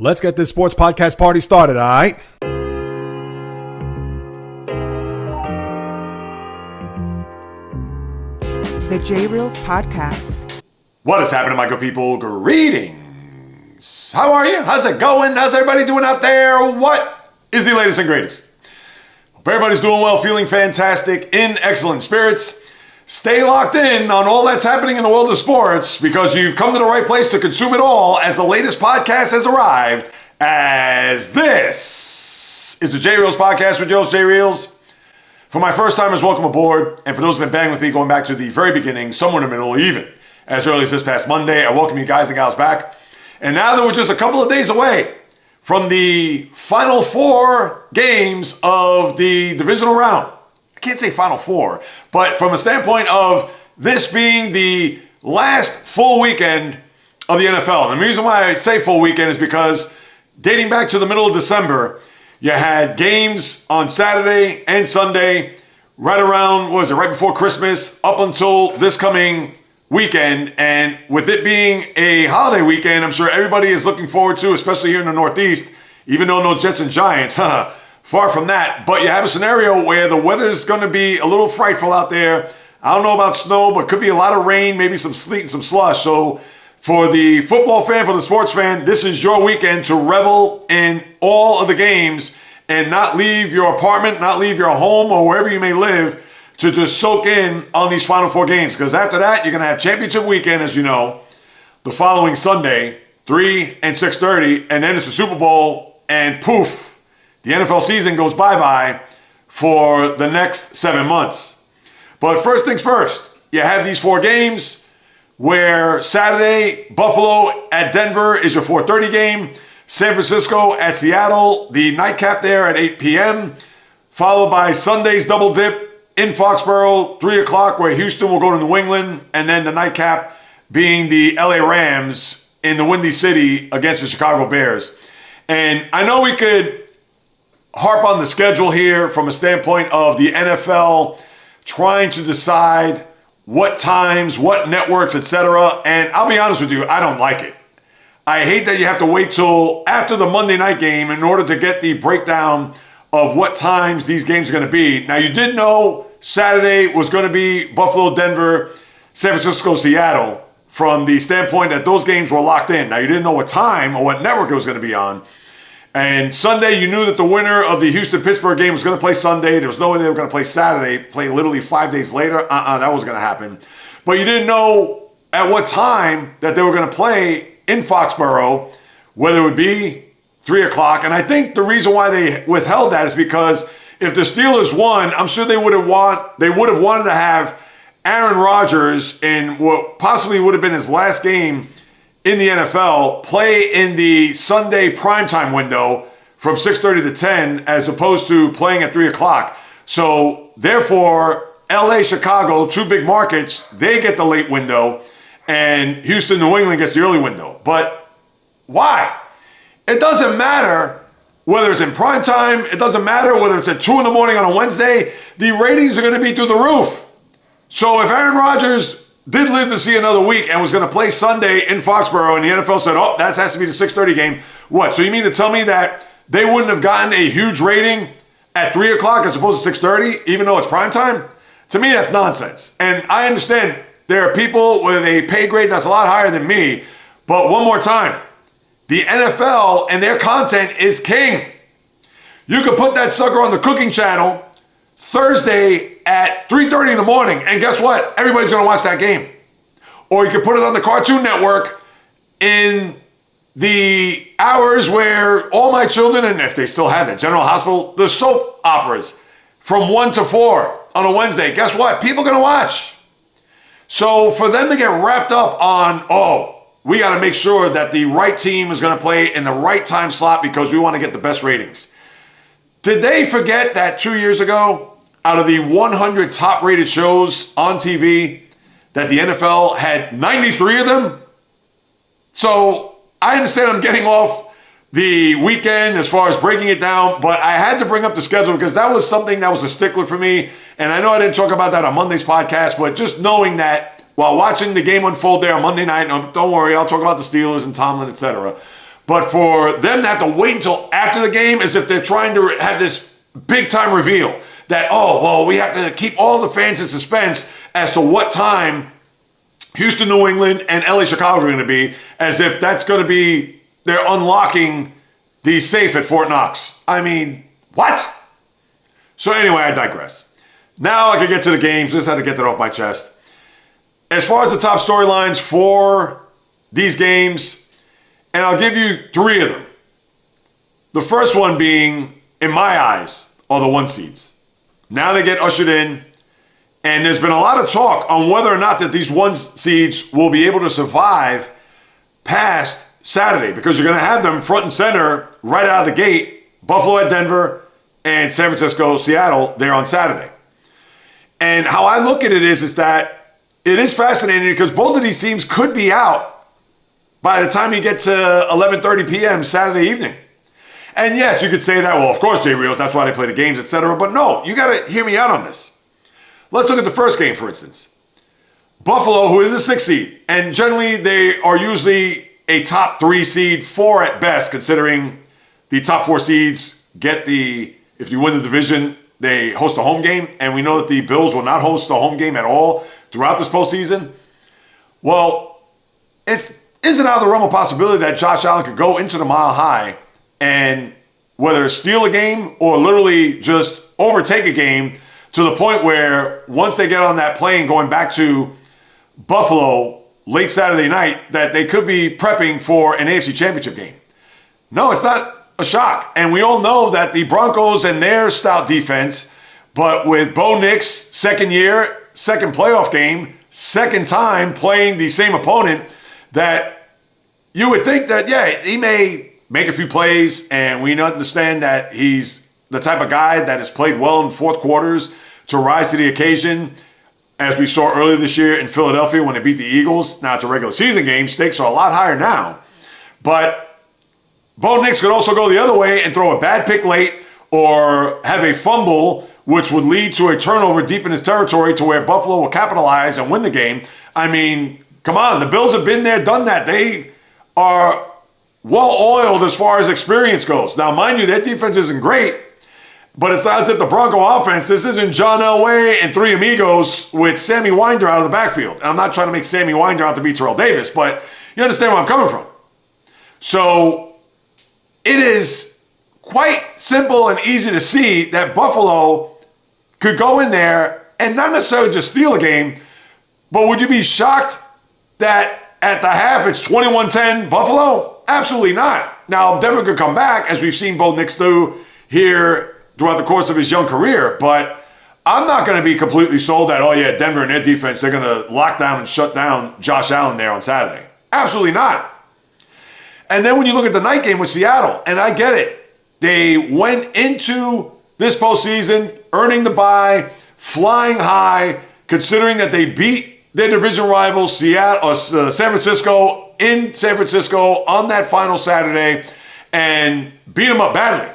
Let's get this sports podcast party started, all right? The JAYREELZ podcast. What is happening, my good people? Greetings. How are you? How's it going? How's everybody doing out there? What is the latest and greatest? Hope everybody's doing well, feeling fantastic, in excellent spirits. Stay locked in on all that's happening in the world of sports because you've come to the right place to consume it all as the latest podcast has arrived, as this is the JAYREELZ podcast with JAYREELZ. For my first timers, welcome aboard. And for those who've been banging with me going back to the very beginning, somewhere in the middle, even as early as this past Monday, I welcome you guys and gals back. And now that we're just a couple of days away from the final four games of the divisional round. I can't say final four, but from a standpoint of this being the last full weekend of the NFL. And the reason why I say full weekend is because dating back to the middle of December, you had games on Saturday and Sunday right around, right before Christmas up until this coming weekend. And with it being a holiday weekend, I'm sure everybody is looking forward to, especially here in the Northeast, even though no Jets and Giants, far from that. But you have a scenario where the weather's going to be a little frightful out there. I don't know about snow, but could be a lot of rain, maybe some sleet and some slush. So for the football fan, for the sports fan, this is your weekend to revel in all of the games and not leave your apartment, not leave your home or wherever you may live to just soak in on these final four games. Because after that, you're going to have championship weekend, as you know, the following Sunday, 3 and 6:30, and then it's the Super Bowl, and poof, the NFL season goes bye-bye for the next 7 months. But first things first, you have these four games where Saturday, Buffalo at Denver is your 4:30 game. San Francisco at Seattle, the nightcap there at 8 p.m., followed by Sunday's double dip in Foxborough, 3 o'clock, where Houston will go to New England, and then the nightcap being the LA Rams in the Windy City against the Chicago Bears. And I know we could harp on the schedule here from a standpoint of the NFL trying to decide what times, what networks, etc. And I'll be honest with you, I don't like it. I hate that you have to wait till after the Monday night game in order to get the breakdown of what times these games are going to be. Now, you did know Saturday was going to be Buffalo, Denver, San Francisco, Seattle, from the standpoint that those games were locked in. Now, you didn't know what time or what network it was going to be on. And Sunday, you knew that the winner of the Houston-Pittsburgh game was going to play Sunday. There was no way they were going to play Saturday, play literally 5 days later. That wasn't going to happen. But you didn't know at what time that they were going to play in Foxborough, whether it would be 3 o'clock. And I think the reason why they withheld that is because if the Steelers won, I'm sure they would have wanted to have Aaron Rodgers in what possibly would have been his last game in the NFL play in the Sunday primetime window from 6:30 to 10 as opposed to playing at 3 o'clock. So therefore, LA, Chicago, two big markets, they get the late window, and Houston, New England gets the early window. But why? It doesn't matter whether it's in primetime. It doesn't matter whether it's at 2 in the morning on a Wednesday. The ratings are going to be through the roof. So if Aaron Rodgers did live to see another week and was going to play Sunday in Foxborough, and the NFL said, oh, that has to be the 6:30 game. What? So you mean to tell me that they wouldn't have gotten a huge rating at 3 o'clock as opposed to 6:30, even though it's primetime? To me, that's nonsense. And I understand there are people with a pay grade that's a lot higher than me. But one more time, the NFL and their content is king. You could put that sucker on the cooking channel Thursday at 3:30 in the morning, and guess what? Everybody's going to watch that game. Or you could put it on the Cartoon Network in the hours where all my children, and if they still have that, General Hospital, the soap operas from 1 to 4 on a Wednesday. Guess what? People are going to watch. So for them to get wrapped up on, we got to make sure that the right team is going to play in the right time slot because we want to get the best ratings. Did they forget that 2 years ago, out of the 100 top rated shows on TV, that the NFL had 93 of them? So I understand I'm getting off the weekend as far as breaking it down, but I had to bring up the schedule because that was something that was a stickler for me. And I know I didn't talk about that on Monday's podcast, but just knowing that while watching the game unfold there on Monday night, don't worry, I'll talk about the Steelers and Tomlin, etc. But for them to have to wait until after the game as if they're trying to have this big time reveal that, oh, well, we have to keep all the fans in suspense as to what time Houston, New England, and LA, Chicago are going to be, as if that's going to be, they're unlocking the safe at Fort Knox. I mean, what? So anyway, I digress. Now I can get to the games. Just had to get that off my chest. As far as the top storylines for these games, and I'll give you 3 of them. The first one being, in my eyes, are the 1 seeds. Now they get ushered in, and there's been a lot of talk on whether or not that these 1 seeds will be able to survive past Saturday, because you're going to have them front and center right out of the gate, Buffalo at Denver and San Francisco, Seattle, there on Saturday. And how I look at it is that it is fascinating because both of these teams could be out by the time you get to 11:30 p.m. Saturday evening. And yes, you could say that, well, of course, JAYREELZ, that's why they play the games, etc. But no, you got to hear me out on this. Let's look at the first game, for instance. Buffalo, who is a 6th seed, and generally they are usually a top 3 seed, 4 at best, considering the top 4 seeds get if you win the division, they host a home game, and we know that the Bills will not host a home game at all throughout this postseason. Well, it isn't out of the realm of possibility that Josh Allen could go into the Mile High and whether steal a game or literally just overtake a game to the point where once they get on that plane going back to Buffalo late Saturday night, that they could be prepping for an AFC Championship game. No, it's not a shock. And we all know that the Broncos and their stout defense, but with Bo Nix, second year, second playoff game, second time playing the same opponent, that you would think that, yeah, he may make a few plays, and we understand that he's the type of guy that has played well in fourth quarters to rise to the occasion, as we saw earlier this year in Philadelphia when they beat the Eagles. Now it's a regular season game. Stakes are a lot higher now. But Bo Nix could also go the other way and throw a bad pick late or have a fumble, which would lead to a turnover deep in his territory to where Buffalo will capitalize and win the game. I mean, come on. The Bills have been there, done that. They are well-oiled as far as experience goes. Now, mind you, their defense isn't great, but it's not as if the Bronco offense, this isn't John Elway and Three Amigos with Sammy Winder out of the backfield. And I'm not trying to make Sammy Winder out to be Terrell Davis, but you understand where I'm coming from. So it is quite simple and easy to see that Buffalo could go in there and not necessarily just steal a game, but would you be shocked that at the half it's 21-10 Buffalo? Absolutely not. Now, Denver could come back, as we've seen Bo Nix do here throughout the course of his young career, but I'm not going to be completely sold that, oh yeah, Denver and their defense, they're going to lock down and shut down Josh Allen there on Saturday. Absolutely not. And then when you look at the night game with Seattle, and I get it, they went into this postseason earning the bye, flying high, considering that they beat their division rivals, San Francisco, in San Francisco on that final Saturday, and beat them up badly.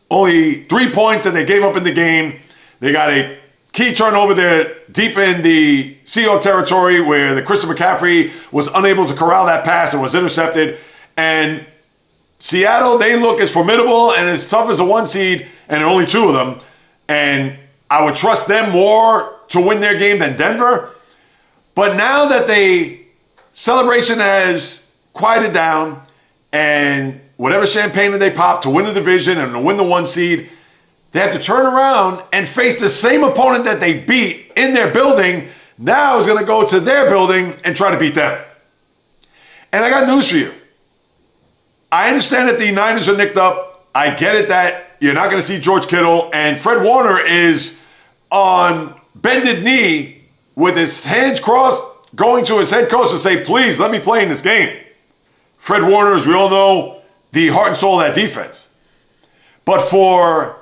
Only 3 points that they gave up in the game. They got a key turnover there deep in the Seahawks territory where the Christian McCaffrey was unable to corral that pass and was intercepted. And Seattle, they look as formidable and as tough as a 1 seed, and there are only 2 of them. And I would trust them more to win their game than Denver. But now that the celebration has quieted down and whatever champagne that they pop to win the division and to win the 1 seed, they have to turn around and face the same opponent that they beat in their building. Now is going to go to their building and try to beat them. And I got news for you. I understand that the Niners are nicked up. I get it that you're not going to see George Kittle, and Fred Warner is on bended knee with his hands crossed going to his head coach to say, please, let me play in this game. Fred Warner, as we all know, the heart and soul of that defense. But for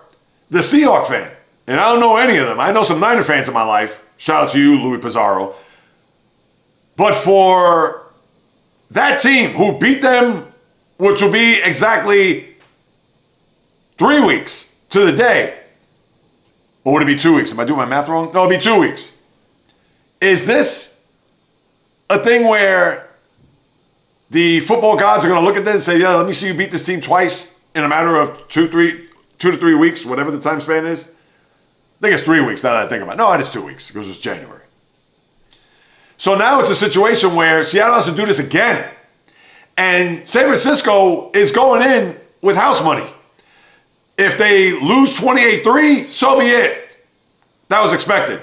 the Seahawks fan, and I don't know any of them. I know some Niner fans in my life. Shout out to you, Louis Pizarro. But for that team who beat them, which will be exactly 3 weeks to the day, or would it be 2 weeks? Am I doing my math wrong? No, it'll be 2 weeks. Is this a thing where the football gods are going to look at this and say, yeah, let me see you beat this team twice in a matter of 2 to 3 weeks, whatever the time span is. I think it's 3 weeks now that I think about it. No, it is 2 weeks because it's January. So now it's a situation where Seattle has to do this again. And San Francisco is going in with house money. If they lose 28-3, so be it. That was expected.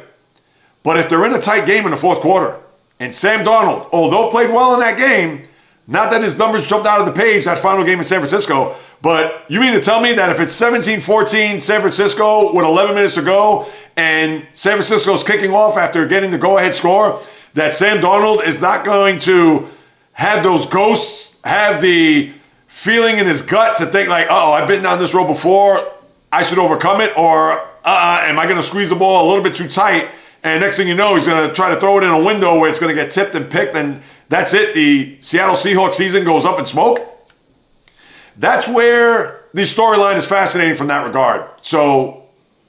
But if they're in a tight game in the fourth quarter, and Sam Darnold, although played well in that game, not that his numbers jumped out of the page, that final game in San Francisco, but you mean to tell me that if it's 17-14 San Francisco with 11 minutes to go, and San Francisco's kicking off after getting the go-ahead score, that Sam Darnold is not going to have those ghosts, have the feeling in his gut to think like, uh-oh, I've been down this road before, I should overcome it, or am I going to squeeze the ball a little bit too tight? And next thing you know, he's going to try to throw it in a window where it's going to get tipped and picked, and that's it. The Seattle Seahawks season goes up in smoke. That's where the storyline is fascinating from that regard. So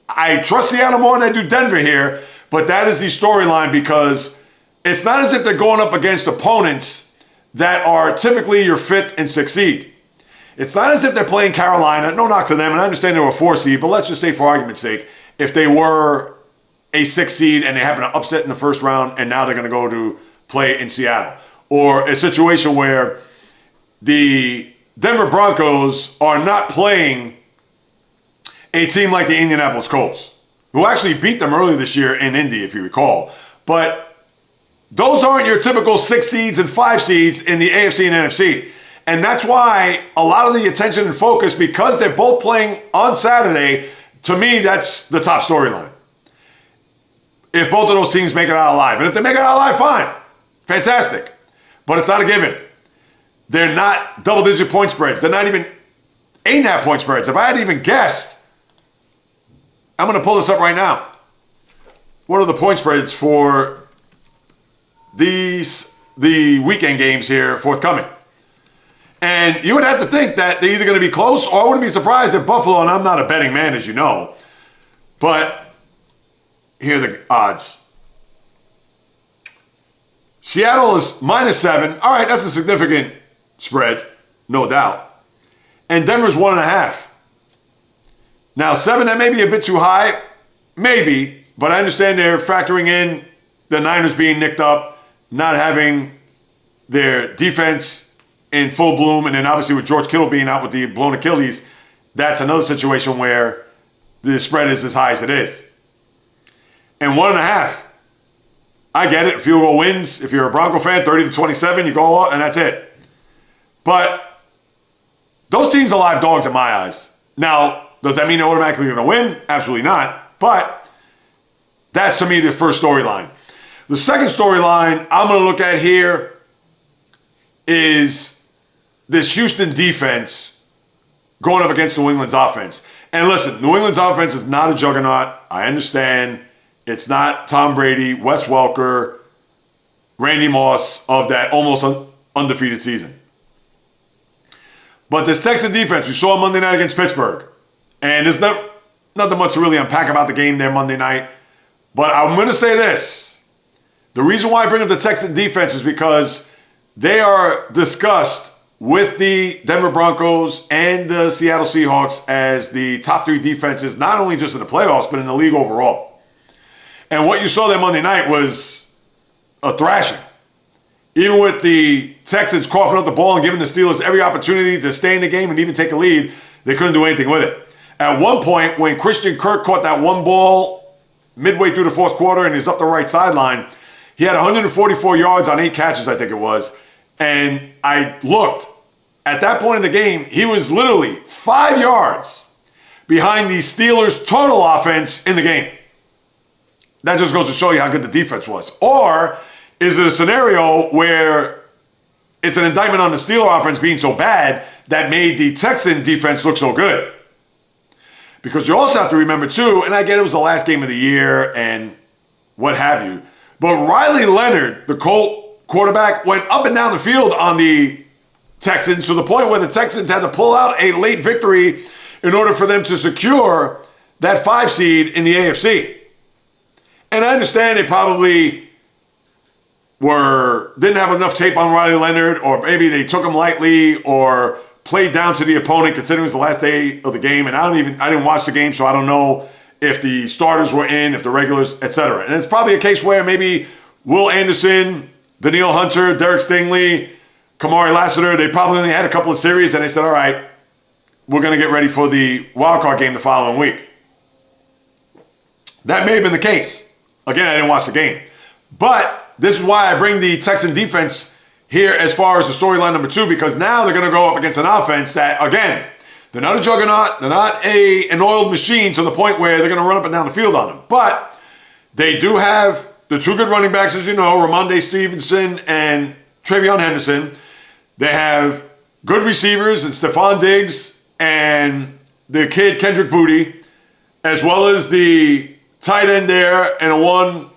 I trust Seattle more than I do Denver here, but that is the storyline because it's not as if they're going up against opponents that are typically your 5th and 6th seed. It's not as if they're playing Carolina. No knock to them, and I understand they were a 4 seed, but let's just say for argument's sake, if they were a 6 seed and they happen to upset in the first round and now they're going to go to play in Seattle. Or a situation where the Denver Broncos are not playing a team like the Indianapolis Colts, who actually beat them earlier this year in Indy, if you recall. But those aren't your typical 6 seeds and 5 seeds in the AFC and NFC. And that's why a lot of the attention and focus, because they're both playing on Saturday, to me, that's the top storyline. If both of those teams make it out alive. And if they make it out alive, fine. Fantastic. But it's not a given. They're not double-digit point spreads. They're not even 8.5 point spreads. If I had even guessed, I'm going to pull this up right now. What are the point spreads for the weekend games here forthcoming? And you would have to think that they're either going to be close, or I wouldn't be surprised if Buffalo, and I'm not a betting man, as you know, but here are the odds. Seattle is -7. All right, that's a significant spread, no doubt. And Denver's 1.5. Now, 7, that may be a bit too high. Maybe, but I understand they're factoring in the Niners being nicked up, not having their defense in full bloom, and then obviously with George Kittle being out with the blown Achilles, that's another situation where the spread is as high as it is. And 1.5. I get it. Field goal wins. If you're a Bronco fan, 30-27, you go up, and that's it. But those teams are live dogs in my eyes. Now, does that mean they're automatically going to win? Absolutely not. But that's, to me, the first storyline. The second storyline I'm going to look at here is this Houston defense going up against New England's offense. And listen, New England's offense is not a juggernaut. I understand. It's not Tom Brady, Wes Welker, Randy Moss of that almost undefeated season. But this Texan defense, we saw Monday night against Pittsburgh. And there's nothing much to really unpack about the game there Monday night. But I'm going to say this. The reason why I bring up the Texan defense is because they are discussed with the Denver Broncos and the Seattle Seahawks as the top 3 defenses, not only just in the playoffs, but in the league overall. And what you saw there Monday night was a thrashing. Even with the Texans coughing up the ball and giving the Steelers every opportunity to stay in the game and even take a lead, they couldn't do anything with it. At one point, when Christian Kirk caught that one ball midway through the fourth quarter and he's up the right sideline, he had 144 yards on 8 catches, I think it was. And I looked. At that point in the game, he was literally 5 yards behind the Steelers' total offense in the game. That just goes to show you how good the defense was. Or is it a scenario where it's an indictment on the Steelers offense being so bad that made the Texan defense look so good? Because you also have to remember too, and I get it was the last game of the year and what have you, but Riley Leonard, the Colt quarterback, went up and down the field on the Texans to the point where the Texans had to pull out a late victory in order for them to secure that 5 seed in the AFC. And I understand they probably didn't have enough tape on Riley Leonard, or maybe they took him lightly or played down to the opponent considering it was the last day of the game. And I didn't watch the game, so I don't know if the starters were in, if the regulars, etc. And it's probably a case where maybe Will Anderson, Daniil Hunter, Derek Stingley, Kamari Lassiter, they probably only had a couple of series, and they said, all right, we're going to get ready for the wildcard game the following week. That may have been the case. Again, I didn't watch the game. But this is why I bring the Texan defense here as far as the storyline number 2, because now they're going to go up against an offense that, again, they're not a juggernaut. They're not an oiled machine to the point where they're going to run up and down the field on them. But they do have the 2 good running backs, as you know, Ramondre Stevenson and Travion Henderson. They have good receivers, it's Stephon Diggs and the kid Kendrick Booty, as well as the tight end there and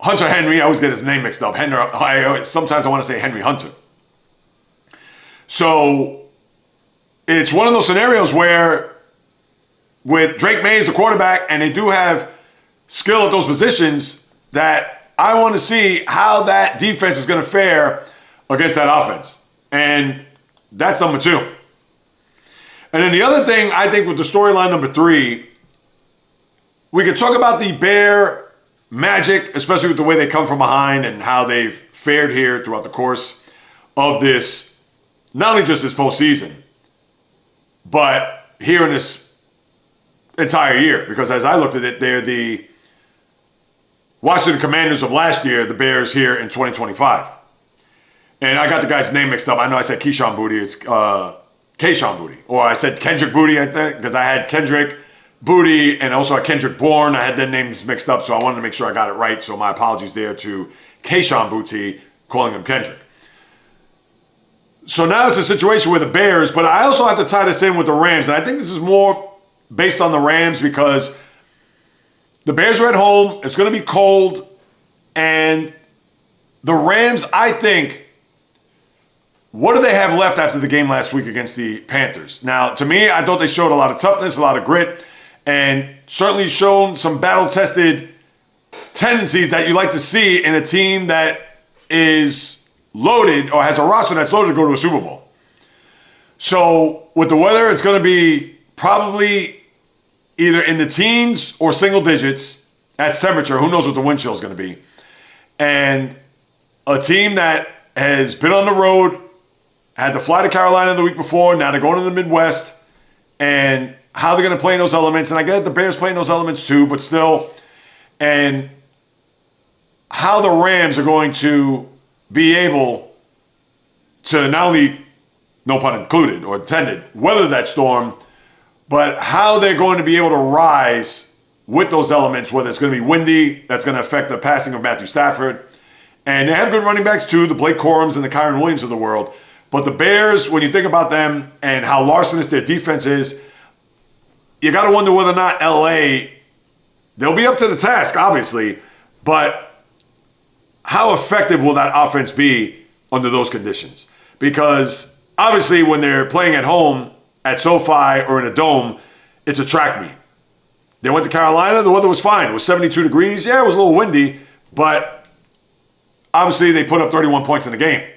Hunter Henry. I always get his name mixed up. Sometimes I want to say Henry Hunter. So it's one of those scenarios where with Drake May as the quarterback, and they do have skill at those positions, that I want to see how that defense is going to fare against that offense. And that's number 2. And then the other thing, I think, with the storyline number 3, we could talk about the Bear magic, especially with the way they come from behind and how they've fared here throughout the course of this, not only just this postseason, but here in this entire year. Because as I looked at it, they're the Washington Commanders of last year, the Bears here in 2025. And I got the guy's name mixed up. I know I said Keyshawn Booty. It's Keyshawn Booty. Or I said Kendrick Booty, I think, because I had Kendrick Booty and also a Kendrick Bourne. I had their names mixed up, so I wanted to make sure I got it right. So my apologies there to Keyshawn Booty, calling him Kendrick. So now it's a situation with the Bears, but I also have to tie this in with the Rams. And I think this is more based on the Rams because the Bears are at home. It's going to be cold. And the Rams, I think, what do they have left after the game last week against the Panthers? Now, to me, I thought they showed a lot of toughness, a lot of grit, and certainly shown some battle-tested tendencies that you like to see in a team that is loaded or has a roster that's loaded to go to a Super Bowl. So with the weather, it's going to be probably either in the teens or single digits at temperature. Who knows what the wind chill is going to be. And a team that has been on the road, had to fly to Carolina the week before. Now they're going to the Midwest. And how they're going to play in those elements. And I get it, the Bears play in those elements too, but still. And how the Rams are going to be able to not only, no pun included or intended, weather that storm, but how they're going to be able to rise with those elements, whether it's going to be windy, that's going to affect the passing of Matthew Stafford. And they have good running backs too, the Blake Corums and the Kyron Williams of the world. But the Bears, when you think about them and how larcenous their defense is, you got to wonder whether or not LA, they'll be up to the task, obviously, but how effective will that offense be under those conditions? Because obviously when they're playing at home at SoFi or in a dome, it's a track meet. They went to Carolina, the weather was fine. It was 72 degrees. Yeah, it was a little windy, but obviously they put up 31 points in the game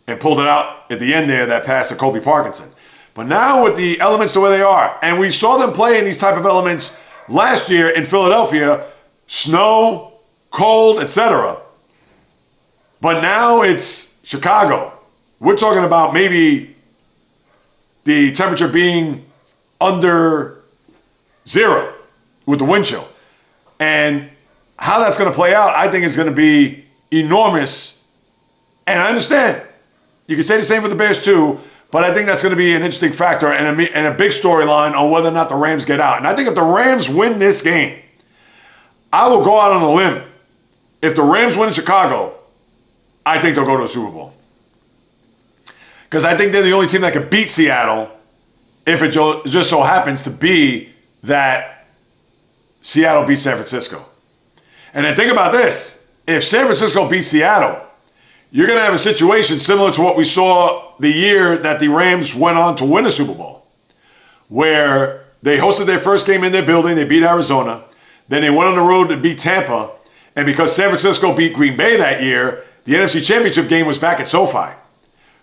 and pulled it out at the end there, that pass to Colby Parkinson. But now with the elements the way they are, and we saw them play in these type of elements last year in Philadelphia, snow, cold, etc. But now it's Chicago. We're talking about maybe the temperature being under 0 with the wind chill. And how that's going to play out, I think is going to be enormous. And I understand. You can say the same for the Bears too, but I think that's going to be an interesting factor and a big storyline on whether or not the Rams get out. And I think if the Rams win this game, I will go out on a limb. If the Rams win in Chicago, I think they'll go to a Super Bowl. Because I think they're the only team that can beat Seattle if it just so happens to be that Seattle beats San Francisco. And then think about this. If San Francisco beats Seattle, you're going to have a situation similar to what we saw the year that the Rams went on to win a Super Bowl, where they hosted their first game in their building. They beat Arizona. Then they went on the road to beat Tampa. And because San Francisco beat Green Bay that year, the NFC Championship game was back at SoFi.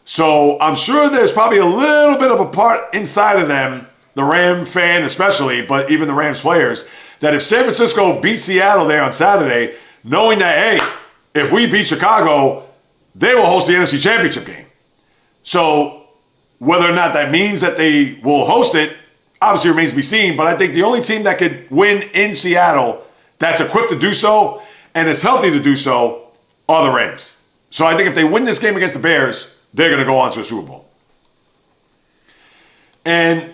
So I'm sure there's probably a little bit of a part inside of them, the Ram fan especially, but even the Rams players, that if San Francisco beats Seattle there on Saturday, knowing that, hey, if we beat Chicago, they will host the NFC Championship game. So whether or not that means that they will host it, obviously remains to be seen. But I think the only team that could win in Seattle that's equipped to do so and is healthy to do so are the Rams. So I think if they win this game against the Bears, they're going to go on to a Super Bowl. And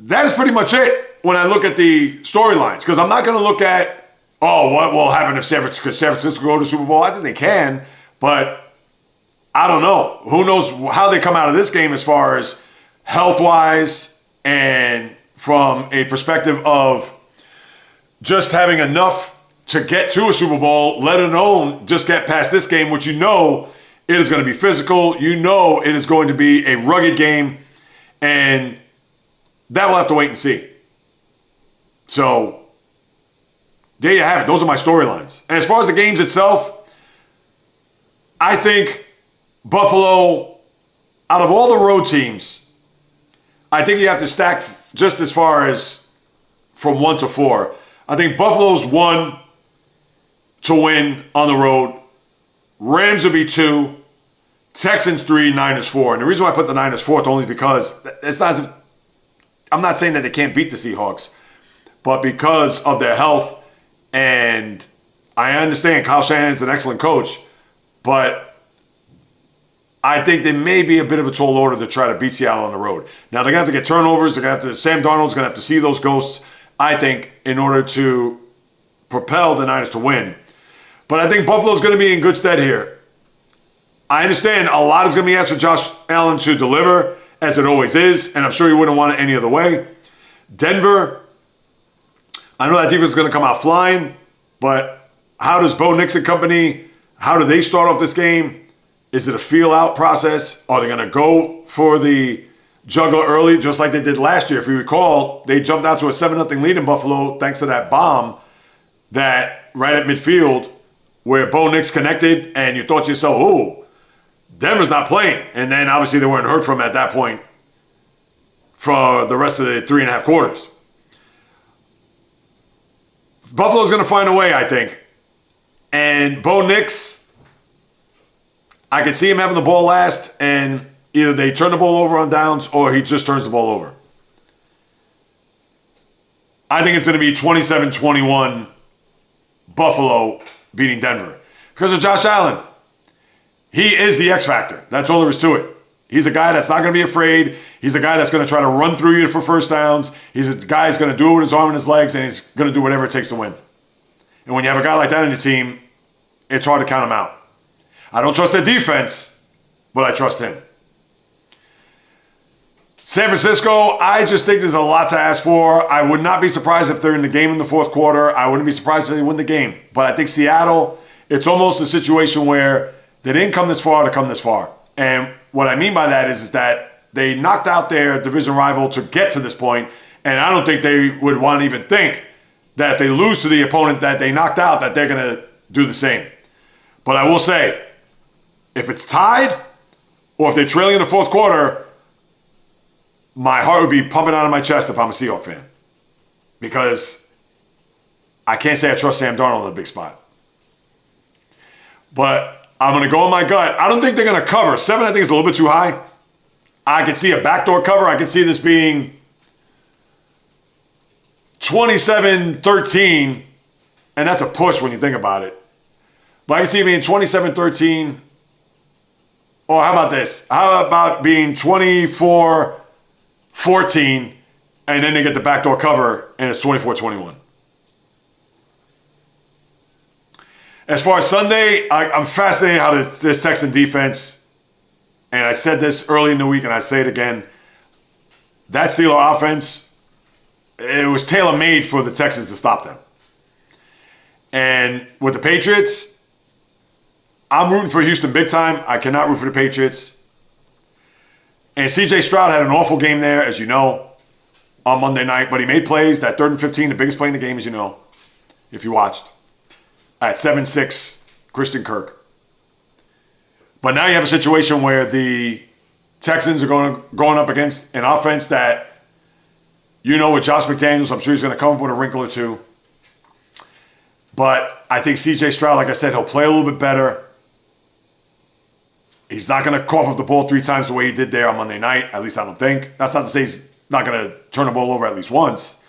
that is pretty much it when I look at the storylines. Because I'm not going to look at, what will happen if San Francisco go to the Super Bowl? I think they can, but I don't know. Who knows how they come out of this game as far as health-wise and from a perspective of just having enough to get to a Super Bowl, let alone just get past this game, which you know it is going to be physical. You know it is going to be a rugged game, and that we'll have to wait and see. So there you have it. Those are my storylines. And as far as the games itself, I think Buffalo, out of all the road teams, I think you have to stack just as far as from 1 to 4. I think Buffalo's 1 to win on the road. Rams would be 2. Texans 3, Niners 4. And the reason why I put the Niners 4th only is because it's not as if, I'm not saying that they can't beat the Seahawks, but because of their health, and I understand Kyle Shanahan's an excellent coach, but I think they may be a bit of a tall order to try to beat Seattle on the road. Now, they're going to have to get turnovers. They're going to have to, Sam Darnold's going to have to see those ghosts, I think, in order to propel the Niners to win. But I think Buffalo's going to be in good stead here. I understand a lot is going to be asked for Josh Allen to deliver, as it always is, and I'm sure he wouldn't want it any other way. Denver, I know that defense is going to come out flying, but how does Bo Nix and company, how do they start off this game? Is it a feel-out process? Are they going to go for the juggler early, just like they did last year? If you recall, they jumped out to a 7-0 lead in Buffalo thanks to that bomb that right at midfield where Bo Nix connected, and you thought to yourself, oh, Denver's not playing. And then obviously they weren't heard from at that point for the rest of the 3.5 quarters. Buffalo's going to find a way, I think. And Bo Nix, I can see him having the ball last, and either they turn the ball over on downs or he just turns the ball over. I think it's going to be 27-21 Buffalo beating Denver. Because of Josh Allen. He is the X factor. That's all there is to it. He's a guy that's not going to be afraid. He's a guy that's going to try to run through you for first downs. He's a guy who's going to do it with his arm and his legs, and he's going to do whatever it takes to win. And when you have a guy like that on your team, it's hard to count him out. I don't trust their defense, but I trust him. San Francisco, I just think there's a lot to ask for. I would not be surprised if they're in the game in the fourth quarter. I wouldn't be surprised if they win the game. But I think Seattle, it's almost a situation where they didn't come this far to come this far. And what I mean by that is that they knocked out their division rival to get to this point, and I don't think they would want to even think that if they lose to the opponent that they knocked out, that they're going to do the same. But I will say, if it's tied, or if they're trailing in the fourth quarter, my heart would be pumping out of my chest if I'm a Seahawks fan. Because I can't say I trust Sam Darnold in a big spot. But I'm going to go on my gut. I don't think they're going to cover. 7, I think, is a little bit too high. I could see a backdoor cover. I could see this being 27-13. And that's a push when you think about it. But I can see it being 27-13. Or how about this? How about being 24-14, and then they get the backdoor cover, and it's 24-21. As far as Sunday, I'm fascinated how this Texan defense, and I said this early in the week, and I say it again, that Steeler offense, it was tailor-made for the Texans to stop them. And with the Patriots, I'm rooting for Houston big time. I cannot root for the Patriots. And C.J. Stroud had an awful game there, as you know, on Monday night. But he made plays. That 3rd and 15, the biggest play in the game, as you know, if you watched. at 7'6", Christian Kirk. But now you have a situation where the Texans are going up against an offense that, with Josh McDaniels, I'm sure he's going to come up with a wrinkle or two. But I think C.J. Stroud, like I said, he'll play a little bit better. He's not going to cough up the ball 3 times the way he did there on Monday night. At least I don't think. That's not to say he's not going to turn the ball over at least once.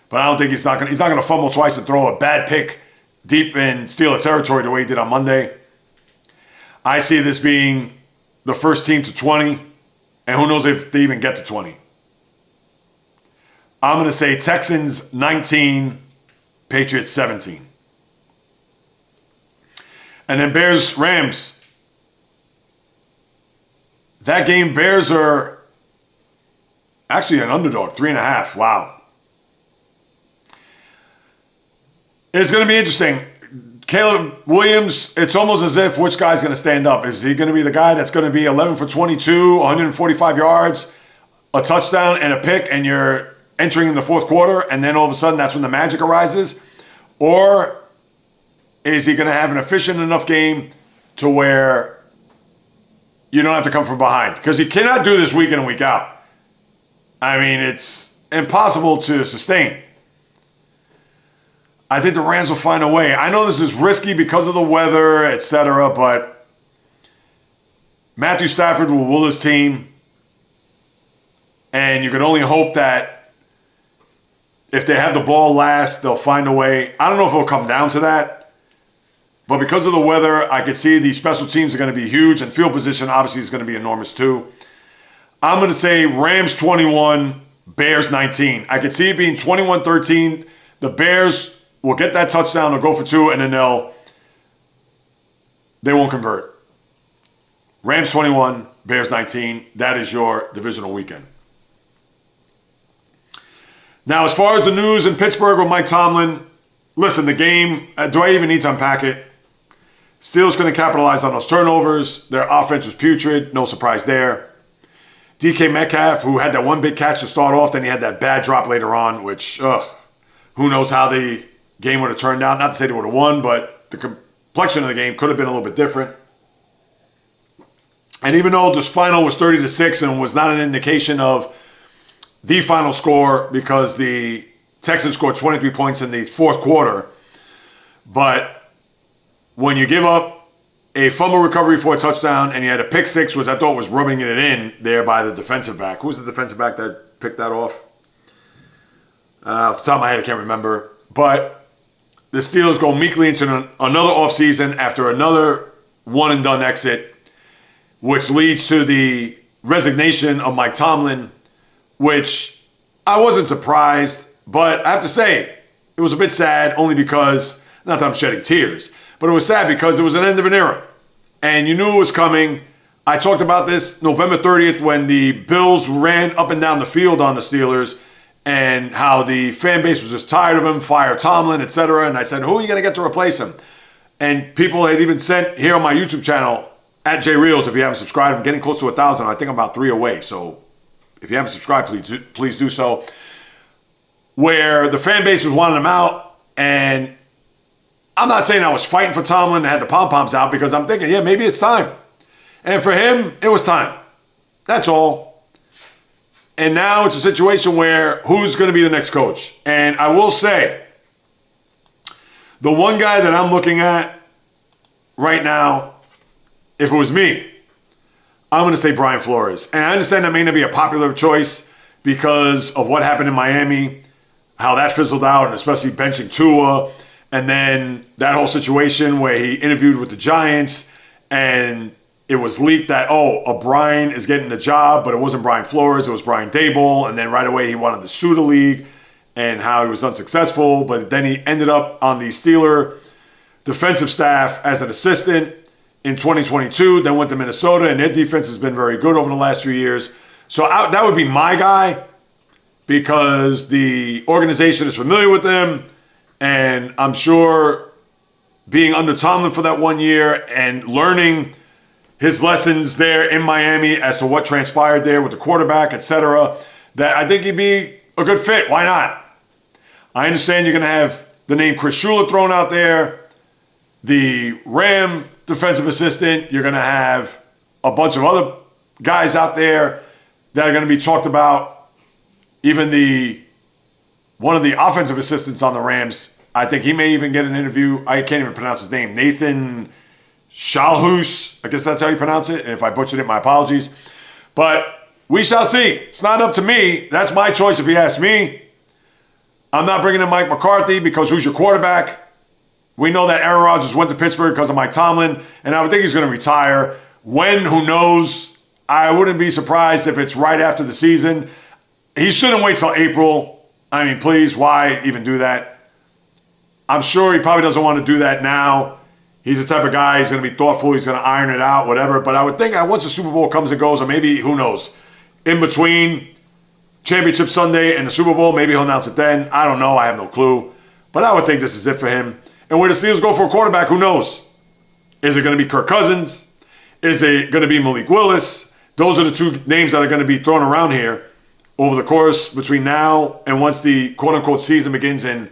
But I don't think he's not going to fumble twice and throw a bad pick deep in Steeler territory the way he did on Monday. I see this being the first team to 20. And who knows if they even get to 20. I'm going to say Texans 19, Patriots 17. And then Bears-Rams. That game, Bears are actually an underdog, 3.5. Wow. It's going to be interesting. Caleb Williams, it's almost as if which guy's going to stand up. Is he going to be the guy that's going to be 11 for 22, 145 yards, a touchdown, and a pick, and you're entering in the fourth quarter, and then all of a sudden that's when the magic arises? Or is he going to have an efficient enough game to where you don't have to come from behind? Because he cannot do this week in and week out. I mean, it's impossible to sustain. I think the Rams will find a way. I know this is risky because of the weather, etc., but Matthew Stafford will will his team. And you can only hope that if they have the ball last, they'll find a way. I don't know if it'll come down to that. But because of the weather, I could see the special teams are going to be huge, and field position obviously is going to be enormous too. I'm going to say Rams 21, Bears 19. I could see it being 21-13. The Bears will get that touchdown, they'll go for 2, and then they won't convert. Rams 21, Bears 19. That is your divisional weekend. Now, as far as the news in Pittsburgh with Mike Tomlin, listen, the game, do I even need to unpack it? Steelers going to capitalize on those turnovers. Their offense was putrid. No surprise there. DK Metcalf, who had that one big catch to start off, then he had that bad drop later on, which, who knows how the game would have turned out. Not to say they would have won, but the complexion of the game could have been a little bit different. And even though this final was 30-6 and was not an indication of the final score because the Texans scored 23 points in the fourth quarter, but when you give up a fumble recovery for a touchdown and you had a pick six, which I thought was rubbing it in there by the defensive back. Who was the defensive back that picked that off? Off the top of my head, I can't remember. But the Steelers go meekly into another offseason after another one-and-done exit, which leads to the resignation of Mike Tomlin, which I wasn't surprised, but I have to say, it was a bit sad only because, not that I'm shedding tears, but it was sad because it was an end of an era. And you knew it was coming. I talked about this November 30th when the Bills ran up and down the field on the Steelers and how the fan base was just tired of him, fire Tomlin, etc. And I said, who are you going to get to replace him? And people had even sent here on my YouTube channel, at JAYREELZ, if you haven't subscribed, I'm getting close to 1,000. I think I'm about 3 away. So if you haven't subscribed, please do so. Where the fan base was wanting him out, and I'm not saying I was fighting for Tomlin and had the pom-poms out because I'm thinking, yeah, maybe it's time. And for him, it was time. That's all. And now it's a situation where who's going to be the next coach? And I will say, the one guy that I'm looking at right now, if it was me, I'm going to say Brian Flores. And I understand that may not be a popular choice because of what happened in Miami, how that fizzled out, and especially benching Tua. And then that whole situation where he interviewed with the Giants and it was leaked that, Brian is getting the job, but it wasn't Brian Flores, it was Brian Dable. And then right away he wanted to sue the league and how he was unsuccessful. But then he ended up on the Steeler defensive staff as an assistant in 2022, then went to Minnesota, and their defense has been very good over the last few years. So that would be my guy because the organization is familiar with them. And I'm sure being under Tomlin for that 1 year and learning his lessons there in Miami as to what transpired there with the quarterback, etc., that I think he'd be a good fit. Why not? I understand you're going to have the name Chris Shula thrown out there. the Ram defensive assistant. You're going to have a bunch of other guys out there that are going to be talked about. Even one of the offensive assistants on the Rams, I think he may even get an interview. I can't even pronounce his name. Nathan Shalhouse. I guess that's how you pronounce it. And if I butchered it, my apologies. But we shall see. It's not up to me. That's my choice if you ask me. I'm not bringing in Mike McCarthy because who's your quarterback? We know that Aaron Rodgers went to Pittsburgh because of Mike Tomlin, and I would think he's going to retire. When? Who knows? I wouldn't be surprised if it's right after the season. He shouldn't wait till April. I mean, please, why even do that? I'm sure he probably doesn't want to do that now. He's the type of guy, he's going to be thoughtful, he's going to iron it out, whatever. But I would think once the Super Bowl comes and goes, or maybe, who knows, in between Championship Sunday and the Super Bowl, maybe he'll announce it then. I don't know. I have no clue. But I would think this is it for him. And where the Steelers go for a quarterback, who knows? Is it going to be Kirk Cousins? Is it going to be Malik Willis? Those are the two names that are going to be thrown around here over the course between now and once the quote-unquote season begins in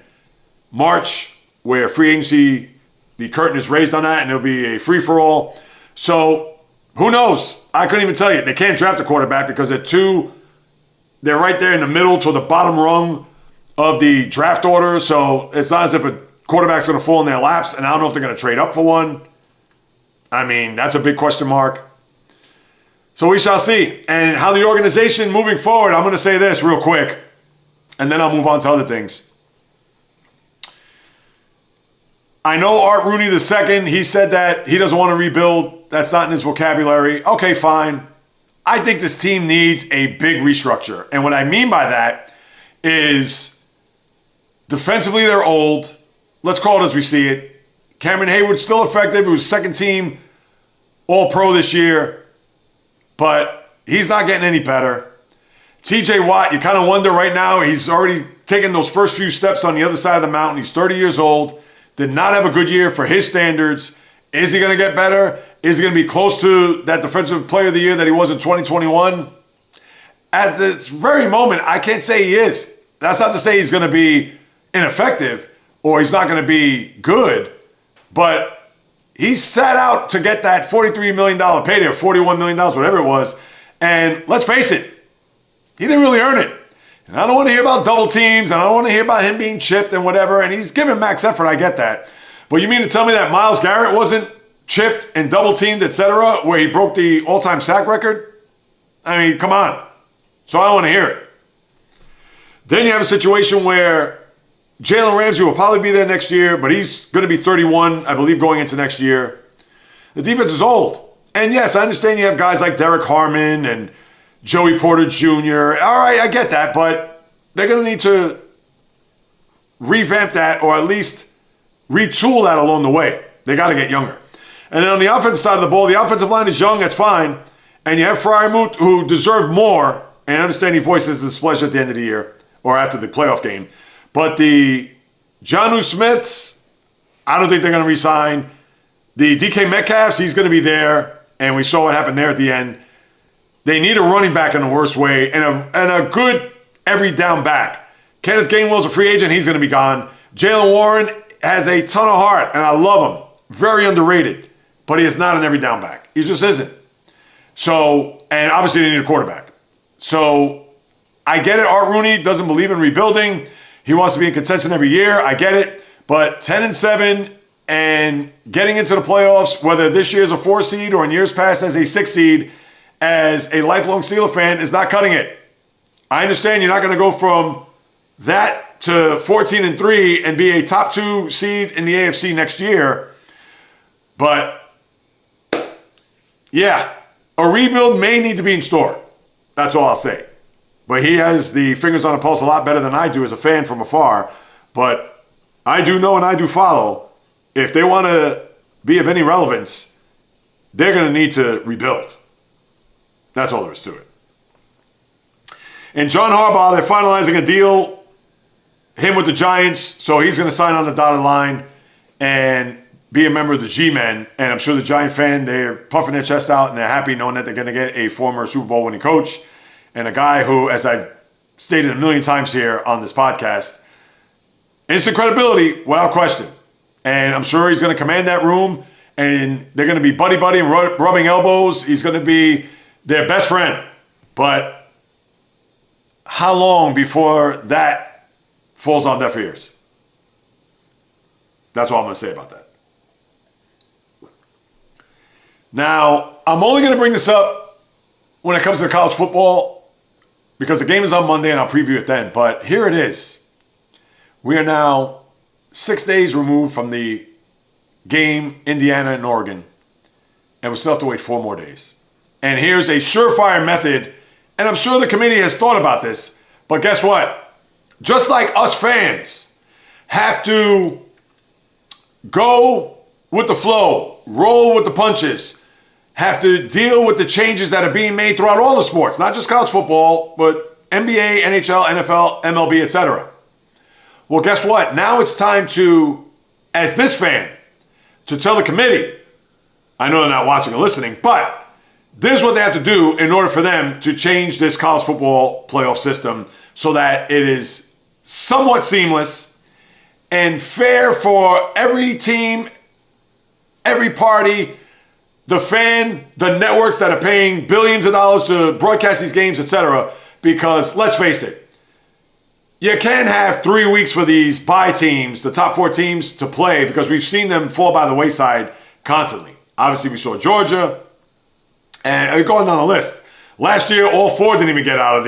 March, where free agency, the curtain is raised on that, and it'll be a free-for-all. So, who knows? I couldn't even tell you. They can't draft a quarterback because they're right there in the middle to the bottom rung of the draft order. So, it's not as if a quarterback's going to fall in their laps, and I don't know if they're going to trade up for one. I mean, that's a big question mark. So we shall see. And how the organization moving forward, I'm going to say this real quick, and then I'll move on to other things. I know Art Rooney II, he said that he doesn't want to rebuild. That's not in his vocabulary. Okay, fine. I think this team needs a big restructure. And what I mean by that is defensively they're old. Let's call it as we see it. Cameron Hayward's still effective. He was second team All-Pro this year. But he's not getting any better. TJ Watt, you kind of wonder right now, he's already taken those first few steps on the other side of the mountain. He's 30 years old. Did not have a good year for his standards. Is he going to get better? Is he going to be close to that Defensive Player of the Year that he was in 2021? At this very moment, I can't say he is. That's not to say he's going to be ineffective or he's not going to be good, but he sat out to get that $43 million payday, or $41 million, whatever it was. And let's face it, he didn't really earn it. And I don't want to hear about double teams, and I don't want to hear about him being chipped and whatever. And he's giving max effort, I get that. But you mean to tell me that Myles Garrett wasn't chipped and double teamed, etc., where he broke the all-time sack record? I mean, come on. So I don't want to hear it. Then you have a situation where Jalen Ramsey will probably be there next year, but he's going to be 31, I believe, going into next year. The defense is old. And yes, I understand you have guys like Derek Harmon and Joey Porter Jr. All right, I get that, but they're going to need to revamp that or at least retool that along the way. They got to get younger. And then on the offensive side of the ball, the offensive line is young, that's fine. And you have Freiermuth, who deserved more, and I understand he voices displeasure at the end of the year or after the playoff game. But the Jonnu Smiths, I don't think they're going to re-sign. The DK Metcalfs, he's going to be there, and we saw what happened there at the end. They need a running back in the worst way and a good every down back. Kenneth Gainwell's a free agent. He's going to be gone. Jaylen Warren has a ton of heart, and I love him. Very underrated, but he is not an every down back. He just isn't. So, and obviously they need a quarterback. So, I get it. Art Rooney doesn't believe in rebuilding. He wants to be in contention every year. I get it. But 10-7 and getting into the playoffs, whether this year is a 4 seed or in years past as a 6 seed, as a lifelong Steeler fan, is not cutting it. I understand you're not going to go from that to 14-3 and be a top 2 seed in the AFC next year. But, yeah, a rebuild may need to be in store. That's all I'll say. But he has the fingers on the pulse a lot better than I do as a fan from afar. But I do know and I do follow, if they want to be of any relevance, they're going to need to rebuild. That's all there is to it. And John Harbaugh, they're finalizing a deal, him with the Giants, so he's going to sign on the dotted line and be a member of the G-Men. And I'm sure the Giant fan, they're puffing their chest out and they're happy knowing that they're going to get a former Super Bowl winning coach and a guy who, as I've stated a million times here on this podcast, instant credibility without question. And I'm sure he's going to command that room, and they're going to be buddy-buddy and rubbing elbows. He's going to be their best friend. But how long before that falls on deaf ears? That's all I'm going to say about that. Now, I'm only going to bring this up when it comes to college football because the game is on Monday and I'll preview it then. But here it is. We are now 6 days removed from the game, Indiana and Oregon, and we still have to wait 4 more days. And here's a surefire method, and I'm sure the committee has thought about this, but guess what? Just like us fans have to go with the flow, roll with the punches, have to deal with the changes that are being made throughout all the sports, not just college football, but NBA, NHL, NFL, MLB, etc. Well, guess what? Now it's time to, as this fan, to tell the committee, I know they're not watching or listening, but this is what they have to do in order for them to change this college football playoff system so that it is somewhat seamless and fair for every team, every party, the fan, the networks that are paying billions of dollars to broadcast these games, etc. Because let's face it, you can't have 3 weeks for these bye teams, the top 4 teams, to play because we've seen them fall by the wayside constantly. Obviously, we saw Georgia, and going down the list. Last year, all 4 didn't even get out of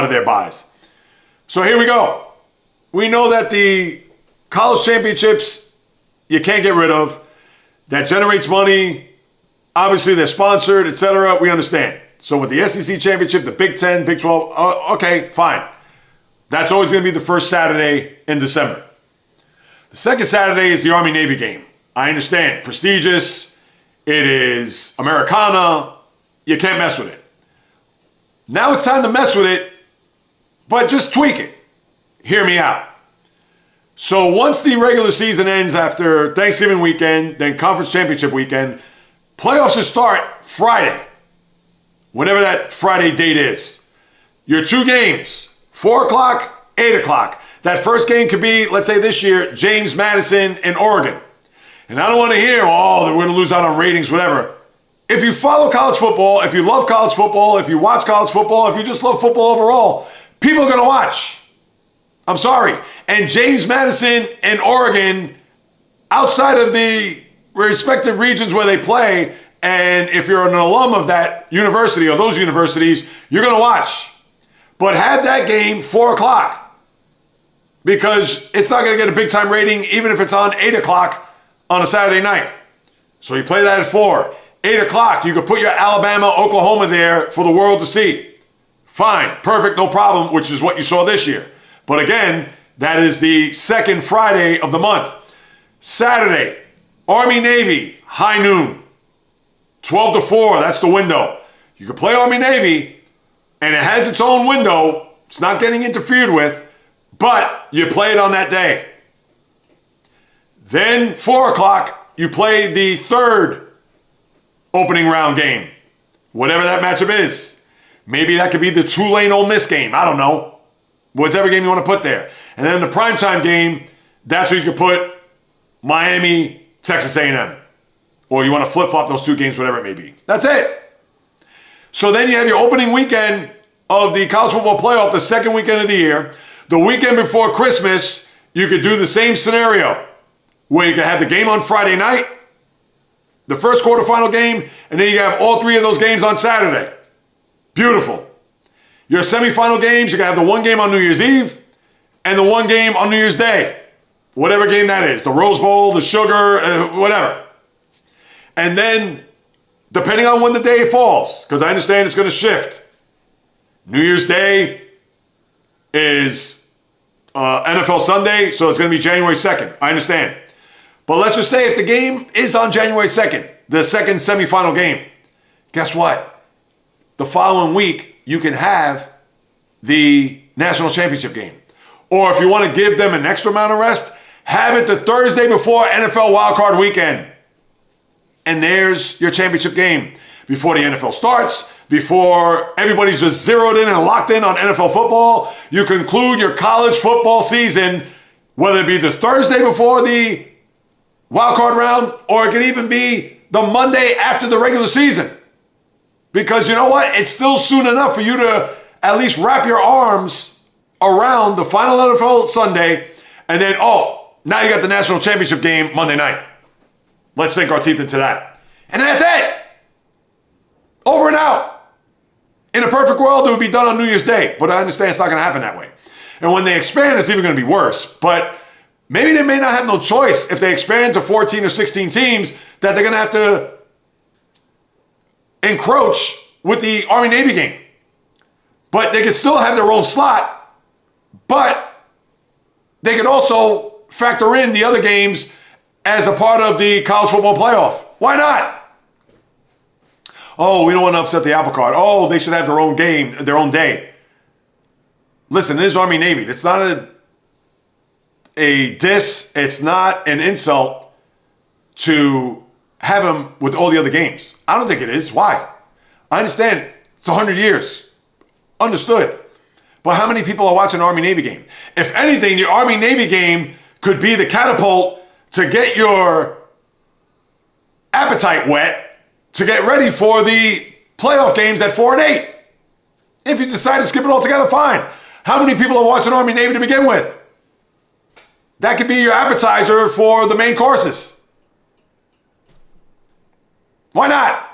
their byes. So here we go. We know that the college championships you can't get rid of. That generates money. Obviously, they're sponsored, etc. We understand. So with the SEC championship, the Big 10, Big 12, okay, fine. That's always going to be the first Saturday in December. The second Saturday is the Army-Navy game. I understand. Prestigious. It is Americana. You can't mess with it. Now it's time to mess with it, but just tweak it. Hear me out. So once the regular season ends after Thanksgiving weekend, then conference championship weekend, playoffs will start Friday, whatever that Friday date is. Your 2 games, 4 o'clock, 8 o'clock. That first game could be, let's say this year, James Madison and Oregon. And I don't want to hear, we're going to lose out on ratings, whatever. If you follow college football, if you love college football, if you watch college football, if you just love football overall, people are going to watch. I'm sorry. And James Madison and Oregon, outside of the respective regions where they play, and if you're an alum of that university or those universities, you're going to watch. But have that game 4 o'clock because it's not going to get a big time rating even if it's on 8 o'clock on a Saturday night. So you play that at 4. 8 o'clock, you could put your Alabama, Oklahoma there for the world to see. Fine, perfect, no problem, which is what you saw this year. But again, that is the second Friday of the month. Saturday, Army-Navy, high noon. 12 to 4, that's the window. You can play Army-Navy, and it has its own window. It's not getting interfered with, but you play it on that day. Then 4 o'clock, you play the third opening round game, whatever that matchup is. Maybe that could be the Tulane-Ole Miss game. I don't know. Whatever game you want to put there. And then the primetime game, that's where you can put Miami, Texas A&M. Or you want to flip-flop those 2 games, whatever it may be. That's it. So then you have your opening weekend of the college football playoff, the second weekend of the year. The weekend before Christmas, you could do the same scenario where you could have the game on Friday night, the first quarterfinal game, and then you have all 3 of those games on Saturday. Beautiful. Your semifinal games, you can have the 1 game on New Year's Eve and the 1 game on New Year's Day. Whatever game that is. The Rose Bowl, the Sugar, whatever. And then, depending on when the day falls, because I understand it's going to shift. New Year's Day is NFL Sunday, so it's going to be January 2nd. I understand. But let's just say if the game is on January 2nd, the second semifinal game, guess what? The following week, you can have the national championship game. Or if you want to give them an extra amount of rest, have it the Thursday before NFL wildcard weekend. And there's your championship game. Before the NFL starts, before everybody's just zeroed in and locked in on NFL football, you conclude your college football season Whether it be the Thursday before the wild card round, or it could even be the Monday after the regular season. Because you know what? It's still soon enough for you to at least wrap your arms around the final NFL Sunday, and then, now you got the national championship game Monday night. Let's sink our teeth into that. And that's it. Over and out. In a perfect world, it would be done on New Year's Day, but I understand it's not going to happen that way. And when they expand, it's even going to be worse. But maybe they may not have no choice if they expand to 14 or 16 teams that they're going to have to encroach with the Army-Navy game. But they could still have their own slot, but they could also factor in the other games as a part of the college football playoff. Why not? Oh, we don't want to upset the apple cart. Oh, they should have their own game, their own day. Listen, it is Army-Navy. It's not a diss. It's not an insult to have them with all the other games. I don't think it is. Why? I understand it's 100 years. Understood. But how many people are watching an Army-Navy game? If anything, the Army-Navy game could be the catapult to get your appetite wet to get ready for the playoff games at 4 and 8. If you decide to skip it altogether, fine. How many people are watching Army-Navy to begin with? That could be your appetizer for the main courses. Why not?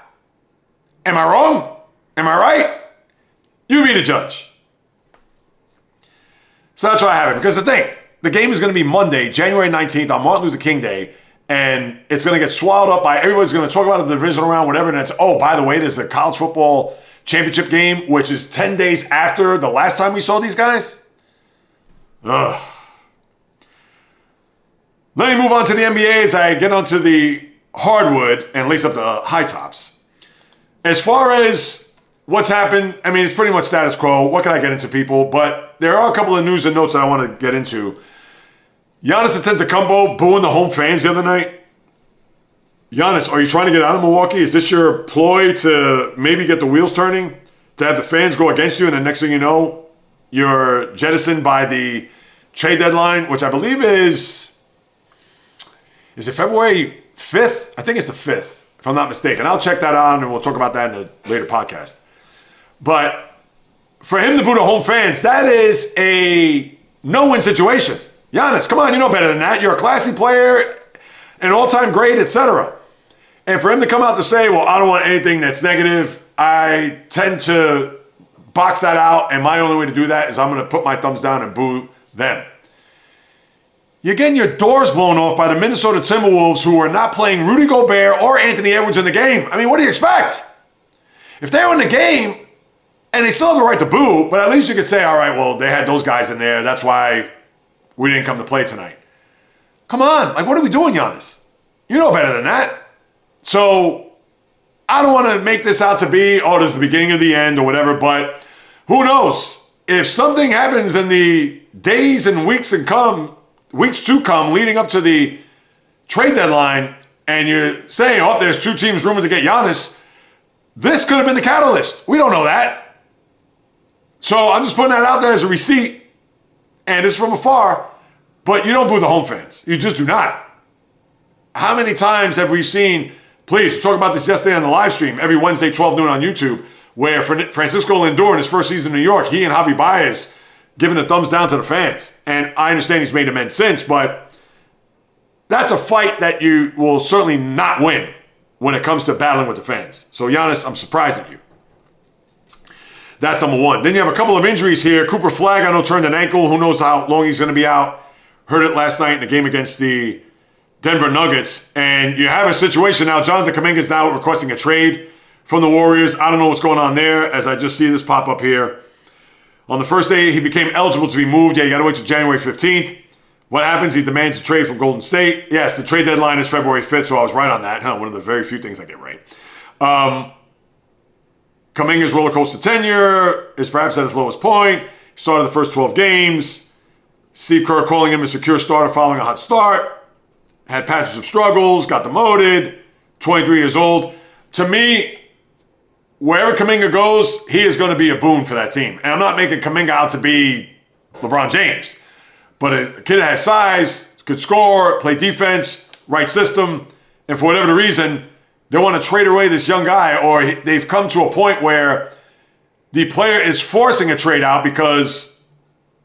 Am I wrong? Am I right? You be the judge. So that's why I have it. Because the game is going to be Monday, January 19th on Martin Luther King Day. And it's going to get swallowed up by everybody's going to talk about the divisional round, whatever. And it's, by the way, there's a college football championship game, which is 10 days after the last time we saw these guys. Ugh. Let me move on to the NBA as I get onto the hardwood and lace up the high tops. As far as what's happened, I mean, it's pretty much status quo. What can I get into, people? But there are a couple of news and notes that I want to get into. Giannis Antetokounmpo booing the home fans the other night. Giannis, are you trying to get out of Milwaukee? Is this your ploy to maybe get the wheels turning? To have the fans go against you, and the next thing you know, you're jettisoned by the trade deadline, which I believe is it February 5th? I think it's the 5th, if I'm not mistaken. I'll check that out, and we'll talk about that in a later podcast. But for him to boo the home fans, that is a no-win situation. Giannis, come on, you know better than that. You're a classy player, an all-time great, etc. And for him to come out to say, well, I don't want anything that's negative, I tend to box that out, and my only way to do that is I'm going to put my thumbs down and boo them. You're getting your doors blown off by the Minnesota Timberwolves, who are not playing Rudy Gobert or Anthony Edwards in the game. I mean, what do you expect? If they're in the game, and they still have the right to boo, but at least you could say, all right, well, they had those guys in there, that's why we didn't come to play tonight. Come on, like, what are we doing, Giannis? You know better than that. So I don't want to make this out to be, this is the beginning of the end or whatever, but who knows? If something happens in the days and weeks to come leading up to the trade deadline, and you're saying, there's two teams rumored to get Giannis, this could have been the catalyst. We don't know that. So I'm just putting that out there as a receipt, and it's from afar, but you don't boo the home fans. You just do not. How many times have we seen, please, we talked about this yesterday on the live stream, every Wednesday, 12 noon on YouTube, where Francisco Lindor in his first season in New York, he and Javi Baez giving a thumbs down to the fans. And I understand he's made amends since, but that's a fight that you will certainly not win when it comes to battling with the fans. So, Giannis, I'm surprised at you. That's number one. Then you have a couple of injuries here. Cooper Flagg, I know, turned an ankle. Who knows how long he's going to be out. Heard it last night in the game against the Denver Nuggets. And you have a situation now. Jonathan Kuminga is now requesting a trade from the Warriors. I don't know what's going on there, as I just see this pop up here. On the first day, he became eligible to be moved. Yeah, you got to wait till January 15th. What happens? He demands a trade from Golden State. Yes, the trade deadline is February 5th, so I was right on that. One of the very few things I get right. Kuminga's roller coaster tenure is perhaps at its lowest point. He started the first 12 games. Steve Kerr calling him a secure starter following a hot start. Had patches of struggles, got demoted, 23 years old. To me, wherever Kuminga goes, he is going to be a boon for that team. And I'm not making Kuminga out to be LeBron James. But a kid that has size, could score, play defense, right system, and for whatever the reason, they want to trade away this young guy, or they've come to a point where the player is forcing a trade out because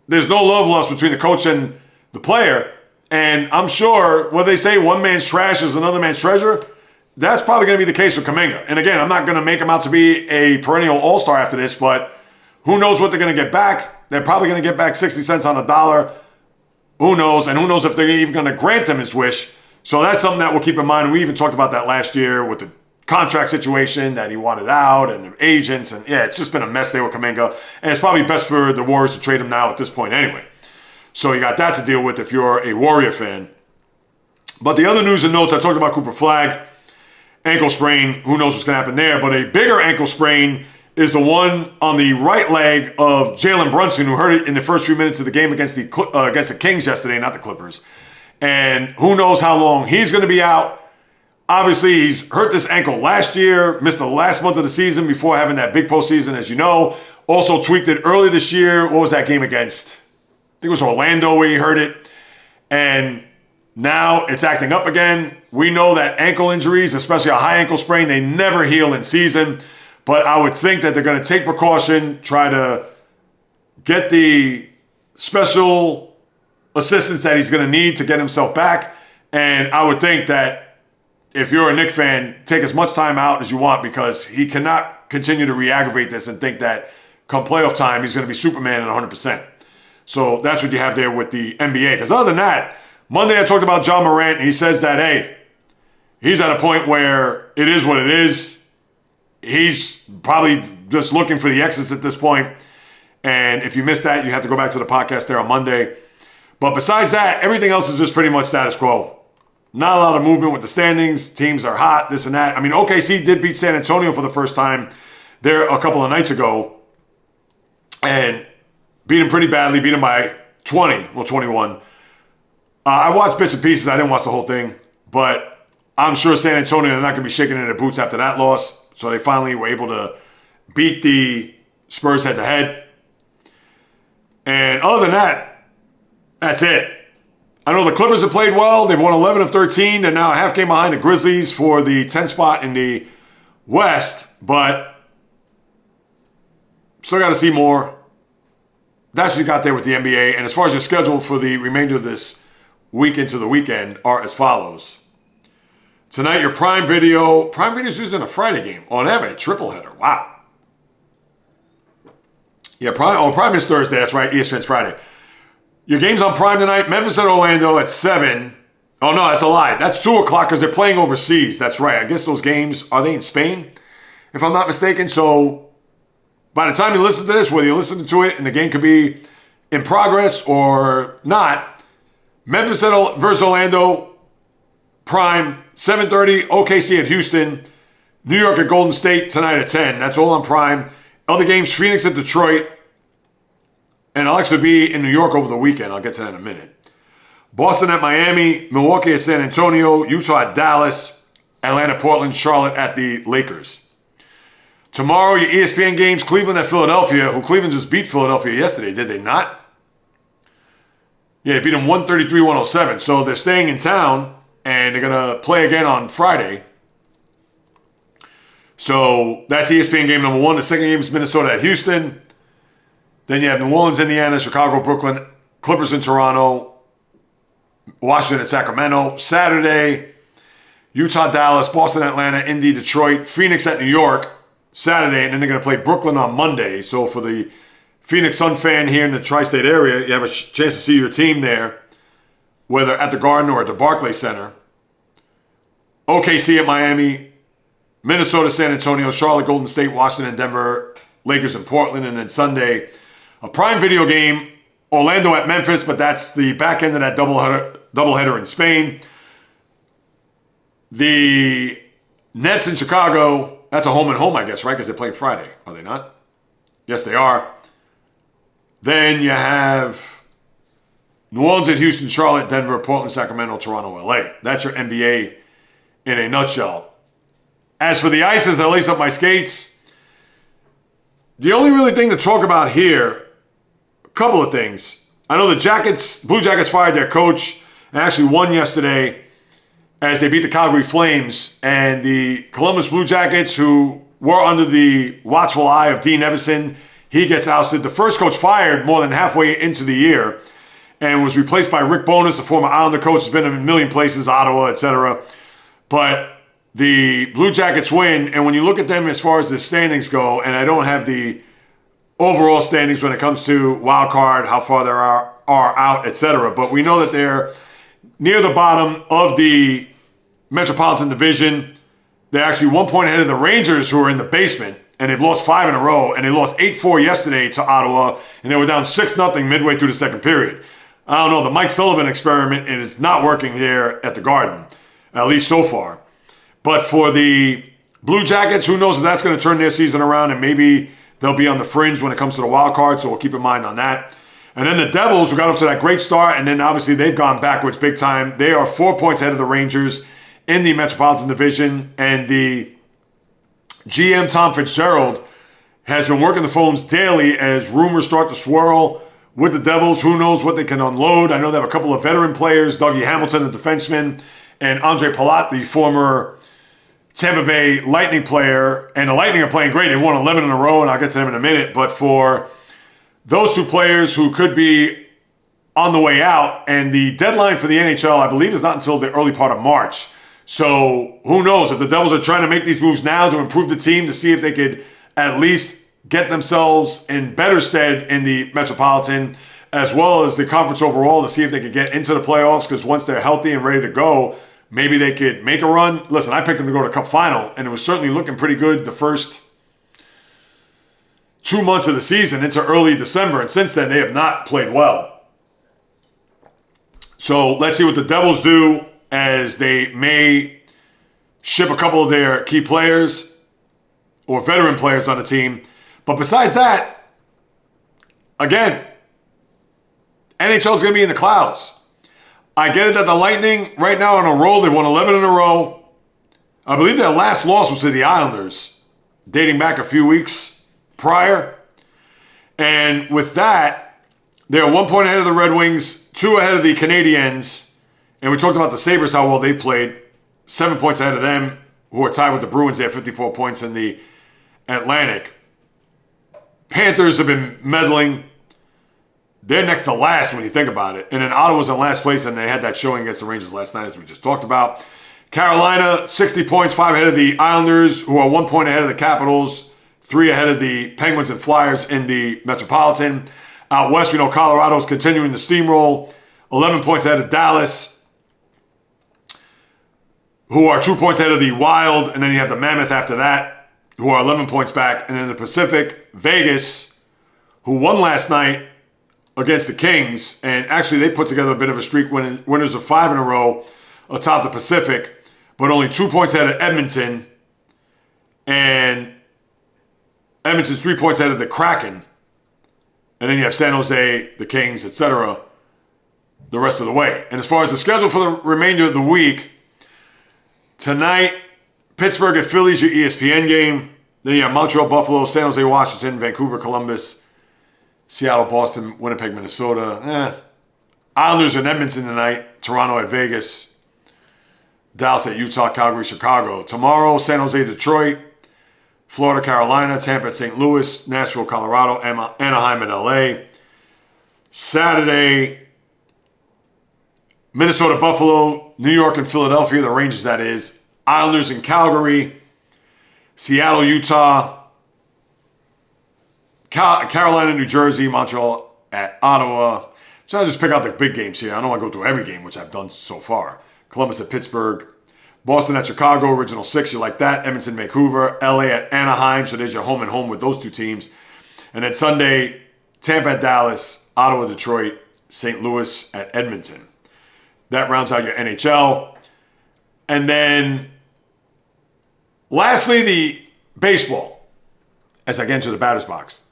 there's no love lost between the coach and the player. And I'm sure what they say, one man's trash is another man's treasure. That's probably going to be the case with Kuminga. And again, I'm not going to make him out to be a perennial all-star after this, but who knows what they're going to get back. They're probably going to get back 60 cents on a dollar. Who knows? And who knows if they're even going to grant him his wish. So that's something that we'll keep in mind. And we even talked about that last year with the contract situation that he wanted out and the agents. And yeah, it's just been a mess there with Kuminga. And it's probably best for the Warriors to trade him now at this point anyway. So you got that to deal with if you're a Warrior fan. But the other news and notes, I talked about Cooper Flagg, ankle sprain. Who knows what's going to happen there. But a bigger ankle sprain is the one on the right leg of Jalen Brunson, who hurt it in the first few minutes of the game against the Kings yesterday, not the Clippers. And who knows how long he's going to be out. Obviously, he's hurt this ankle last year, missed the last month of the season before having that big postseason, as you know. Also tweaked it early this year. What was that game against? I think it was Orlando where he hurt it. And now it's acting up again. We know that ankle injuries, especially a high ankle sprain, they never heal in season. But I would think that they're going to take precaution, try to get the special assistance that he's going to need to get himself back. And I would think that if you're a Knicks fan, take as much time out as you want, because he cannot continue to re-aggravate this and think that come playoff time, he's going to be Superman at 100%. So that's what you have there with the NBA. Because other than that, Monday I talked about John Morant, and he says that, hey, he's at a point where it is what it is. He's probably just looking for the exits at this point. And if you missed that, you have to go back to the podcast there on Monday. But besides that, everything else is just pretty much status quo. Not a lot of movement with the standings. Teams are hot, this and that. I mean, OKC did beat San Antonio for the first time there a couple of nights ago. And beat him pretty badly. Beat him by 21. I watched bits and pieces. I didn't watch the whole thing. But I'm sure San Antonio are not going to be shaking in their boots after that loss. So they finally were able to beat the Spurs head-to-head. And other than that, that's it. I know the Clippers have played well. They've won 11 of 13. They're now a half game behind the Grizzlies for the 10th spot in the West. But still got to see more. That's what you got there with the NBA. And as far as your schedule for the remainder of this week into the weekend are as follows. Tonight, your Prime Video. Prime Video's using a Friday game. Oh, they have a triple header. Wow. Yeah, Prime is Thursday. That's right. ESPN's Friday. Your game's on Prime tonight. Memphis at Orlando at 7. Oh, no, that's a lie. That's 2 o'clock because they're playing overseas. That's right. I guess those games, are they in Spain? If I'm not mistaken. So by the time you listen to this, whether you're listening to it and the game could be in progress or not, Memphis versus Orlando, Prime, 7:30, OKC at Houston, New York at Golden State tonight at 10. That's all on Prime. Other games, Phoenix at Detroit. And I'll actually be in New York over the weekend. I'll get to that in a minute. Boston at Miami, Milwaukee at San Antonio, Utah at Dallas, Atlanta, Portland, Charlotte at the Lakers. Tomorrow, your ESPN games, Cleveland at Philadelphia, who Cleveland just beat Philadelphia yesterday, did they not? Yeah, they beat them 133-107. So they're staying in town, and they're going to play again on Friday. So that's ESPN game number 1. The second game is Minnesota at Houston. Then you have New Orleans, Indiana, Chicago, Brooklyn, Clippers in Toronto, Washington at Sacramento. Saturday, Utah, Dallas, Boston, Atlanta, Indy, Detroit, Phoenix at New York. Saturday, and then they're going to play Brooklyn on Monday. So for the Phoenix Sun fan here in the tri-state area, you have a chance to see your team there, whether at the Garden or at the Barclays Center. OKC at Miami, Minnesota, San Antonio, Charlotte, Golden State, Washington, Denver, Lakers in Portland, and then Sunday, a Prime Video game, Orlando at Memphis, but that's the back end of that doubleheader in Spain. The Nets in Chicago, that's a home and home, I guess, right? Because they're playing Friday, are they not? Yes, they are. Then you have New Orleans at Houston, Charlotte, Denver, Portland, Sacramento, Toronto, LA. That's your NBA in a nutshell. As for the ice, as I lace up my skates, the only really thing to talk about here, a couple of things. I know the Blue Jackets fired their coach and actually won yesterday as they beat the Calgary Flames. And the Columbus Blue Jackets, who were under the watchful eye of Dean Evison, he gets ousted. The first coach fired more than halfway into the year and was replaced by Rick Bowness, the former Islander coach, has been in a million places, Ottawa, etc. But the Blue Jackets win, and when you look at them as far as the standings go, and I don't have the overall standings when it comes to wild card, how far there are out, etc. But we know that they're near the bottom of the Metropolitan Division. They're actually 1 point ahead of the Rangers, who are in the basement, and they've lost 5 in a row, and they lost 8-4 yesterday to Ottawa, and they were down 6-0 midway through the second period. I don't know, the Mike Sullivan experiment, it is not working there at the Garden, at least so far. But for the Blue Jackets, who knows if that's going to turn their season around, and maybe they'll be on the fringe when it comes to the wild card, so we'll keep in mind on that. And then the Devils, who got off to that great start, and then obviously they've gone backwards big time. They are 4 points ahead of the Rangers in the Metropolitan Division, and the GM, Tom Fitzgerald, has been working the phones daily as rumors start to swirl with the Devils. Who knows what they can unload? I know they have a couple of veteran players, Dougie Hamilton, the defenseman, and Andre Palat, the former Tampa Bay Lightning player, and the Lightning are playing great. They won 11 in a row, and I'll get to them in a minute. But for those two players who could be on the way out, and the deadline for the NHL, I believe, is not until the early part of March. So who knows if the Devils are trying to make these moves now to improve the team to see if they could at least get themselves in better stead in the Metropolitan, as well as the conference overall, to see if they could get into the playoffs, because once they're healthy and ready to go, maybe they could make a run. Listen, I picked them to go to Cup Final, and it was certainly looking pretty good the first 2 months of the season into early December, and since then they have not played well. So let's see what the Devils do, as they may ship a couple of their key players or veteran players on the team. But besides that, again, NHL is going to be in the clouds. I get it that the Lightning right now on a roll. They won 11 in a row. I believe their last loss was to the Islanders, dating back a few weeks prior. And with that, they're 1 point ahead of the Red Wings, 2 ahead of the Canadiens. And we talked about the Sabres, how well they played. 7 points ahead of them, who are tied with the Bruins. They have 54 points in the Atlantic. Panthers have been meddling. They're next to last when you think about it. And then Ottawa's in last place, and they had that showing against the Rangers last night, as we just talked about. Carolina, 60 points, 5 ahead of the Islanders, who are 1 point ahead of the Capitals, 3 ahead of the Penguins and Flyers in the Metropolitan. Out west, we know Colorado's continuing to steamroll, 11 points ahead of Dallas, who are 2 points ahead of the Wild, and then you have the Mammoth after that, who are 11 points back. And in the Pacific, Vegas, who won last night against the Kings, and actually they put together a bit of a streak, winners of 5 in a row atop the Pacific, but only 2 points ahead of Edmonton, and Edmonton's 3 points ahead of the Kraken. And then you have San Jose, the Kings, etc., the rest of the way. And as far as the schedule for the remainder of the week, tonight, Pittsburgh at Phillies, your ESPN game. Then you have Montreal, Buffalo, San Jose, Washington, Vancouver, Columbus, Seattle, Boston, Winnipeg, Minnesota. Islanders in Edmonton tonight. Toronto at Vegas. Dallas at Utah, Calgary, Chicago. Tomorrow, San Jose, Detroit. Florida, Carolina. Tampa at St. Louis. Nashville, Colorado. Anaheim at LA. Saturday, Minnesota, Buffalo. New York and Philadelphia. The Rangers, that is. Islanders in Calgary. Seattle, Utah. Carolina, New Jersey. Montreal at Ottawa. So I'll just pick out the big games here. I don't want to go through every game, which I've done so far. Columbus at Pittsburgh. Boston at Chicago, original 6. You like that. Edmonton, Vancouver. LA at Anaheim. So there's your home and home with those two teams. And then Sunday, Tampa at Dallas. Ottawa, Detroit. St. Louis at Edmonton. That rounds out your NHL. And then, lastly, the baseball, as I get into the batter's box.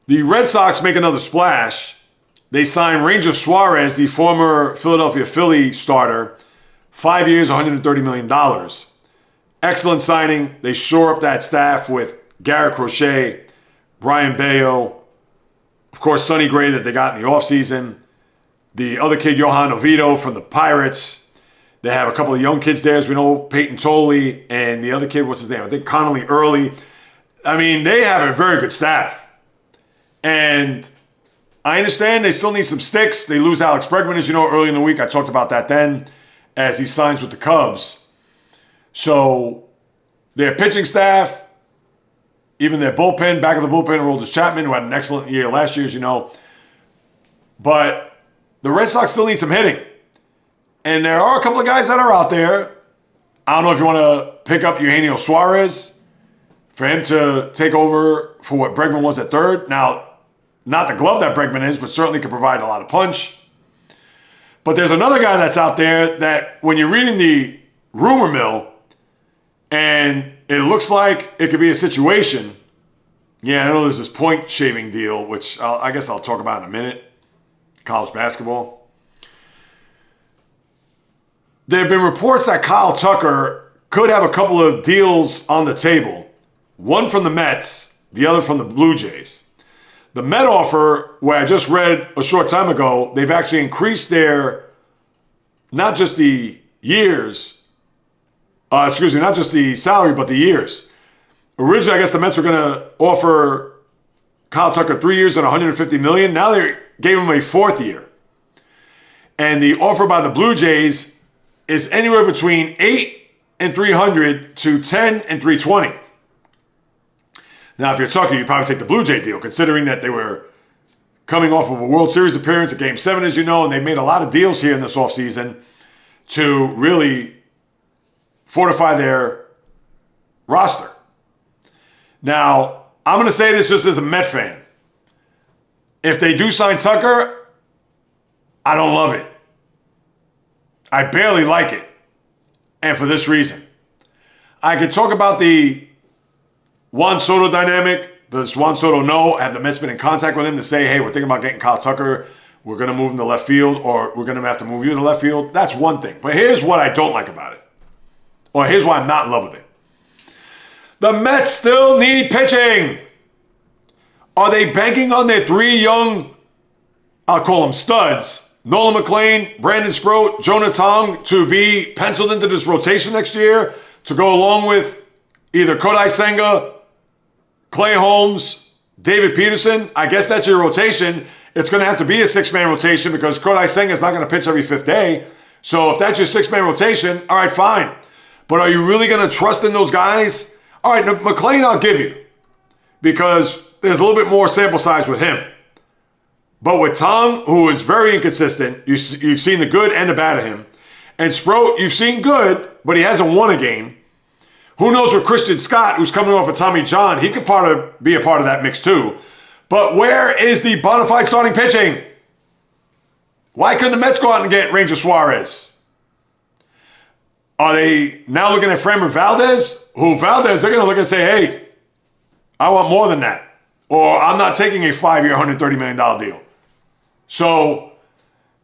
The Red Sox make another splash. They sign Ranger Suarez, the former Philadelphia Philly starter, 5 years, $130 million. Excellent signing. They shore up that staff with Garrett Crochet, Brian Bayo, Of course, Sonny Gray that they got in the offseason. The other kid, Johan Oviedo from the Pirates. They have a couple of young kids there, as we know, Peyton Tolley, and the other kid, what's his name? I think Connolly Early. I mean, they have a very good staff. And I understand they still need some sticks. They lose Alex Bregman, as you know, early in the week. I talked about that then, as he signs with the Cubs. So their pitching staff, even their bullpen, back of the bullpen, Aroldis Chapman, who had an excellent year last year, as you know. But the Red Sox still need some hitting. And there are a couple of guys that are out there. I don't know if you want to pick up Eugenio Suarez for him to take over for what Bregman was at third. Now, not the glove that Bregman is, but certainly can provide a lot of punch. But there's another guy that's out there that when you're reading the rumor mill, and it looks like it could be a situation. Yeah, I know there's this point shaving deal, which I guess I'll talk about in a minute. College basketball. There have been reports that Kyle Tucker could have a couple of deals on the table. One from the Mets, the other from the Blue Jays. The Met offer, where I just read a short time ago, they've actually increased their, not just the years, not just the salary, but the years. Originally, I guess the Mets were going to offer Kyle Tucker 3 years and $150 million. Now they gave him a fourth year. And the offer by the Blue Jays is anywhere between $8 and $300 to $10 and $320. Now, if you're Tucker, you'd probably take the Blue Jay deal, considering that they were coming off of a World Series appearance at Game 7, as you know, and they made a lot of deals here in this offseason to really fortify their roster. Now, I'm going to say this just as a Met fan. If they do sign Tucker, I don't love it. I barely like it. And for this reason. I could talk about the Juan Soto dynamic. Does Juan Soto know? Have the Mets been in contact with him to say, hey, we're thinking about getting Kyle Tucker. We're going to move him to left field, or we're going to have to move you to left field? That's one thing. But here's what I don't like about it. Or here's why I'm not in love with it. The Mets still need pitching. Are they banking on their three young, I'll call them studs, Nolan McLean, Brandon Sproat, Jonah Tong, to be penciled into this rotation next year to go along with either Kodai Senga, Clay Holmes, David Peterson? I guess that's your rotation. It's going to have to be a six-man rotation because Kodai Senga is not going to pitch every fifth day. So if that's your six-man rotation, all right, fine. But are you really going to trust in those guys? All right, McLean I'll give you because there's a little bit more sample size with him. But with Tong, who is very inconsistent, you've seen the good and the bad of him. And Sproat, you've seen good, but he hasn't won a game. Who knows with Christian Scott, who's coming off of Tommy John, he could be a part of that mix too. But where is the bona fide starting pitching? Why couldn't the Mets go out and get Ranger Suarez? Are they now looking at Framber Valdez? Valdez, they're going to look and say, hey, I want more than that. Or I'm not taking a 5-year, $130 million deal. So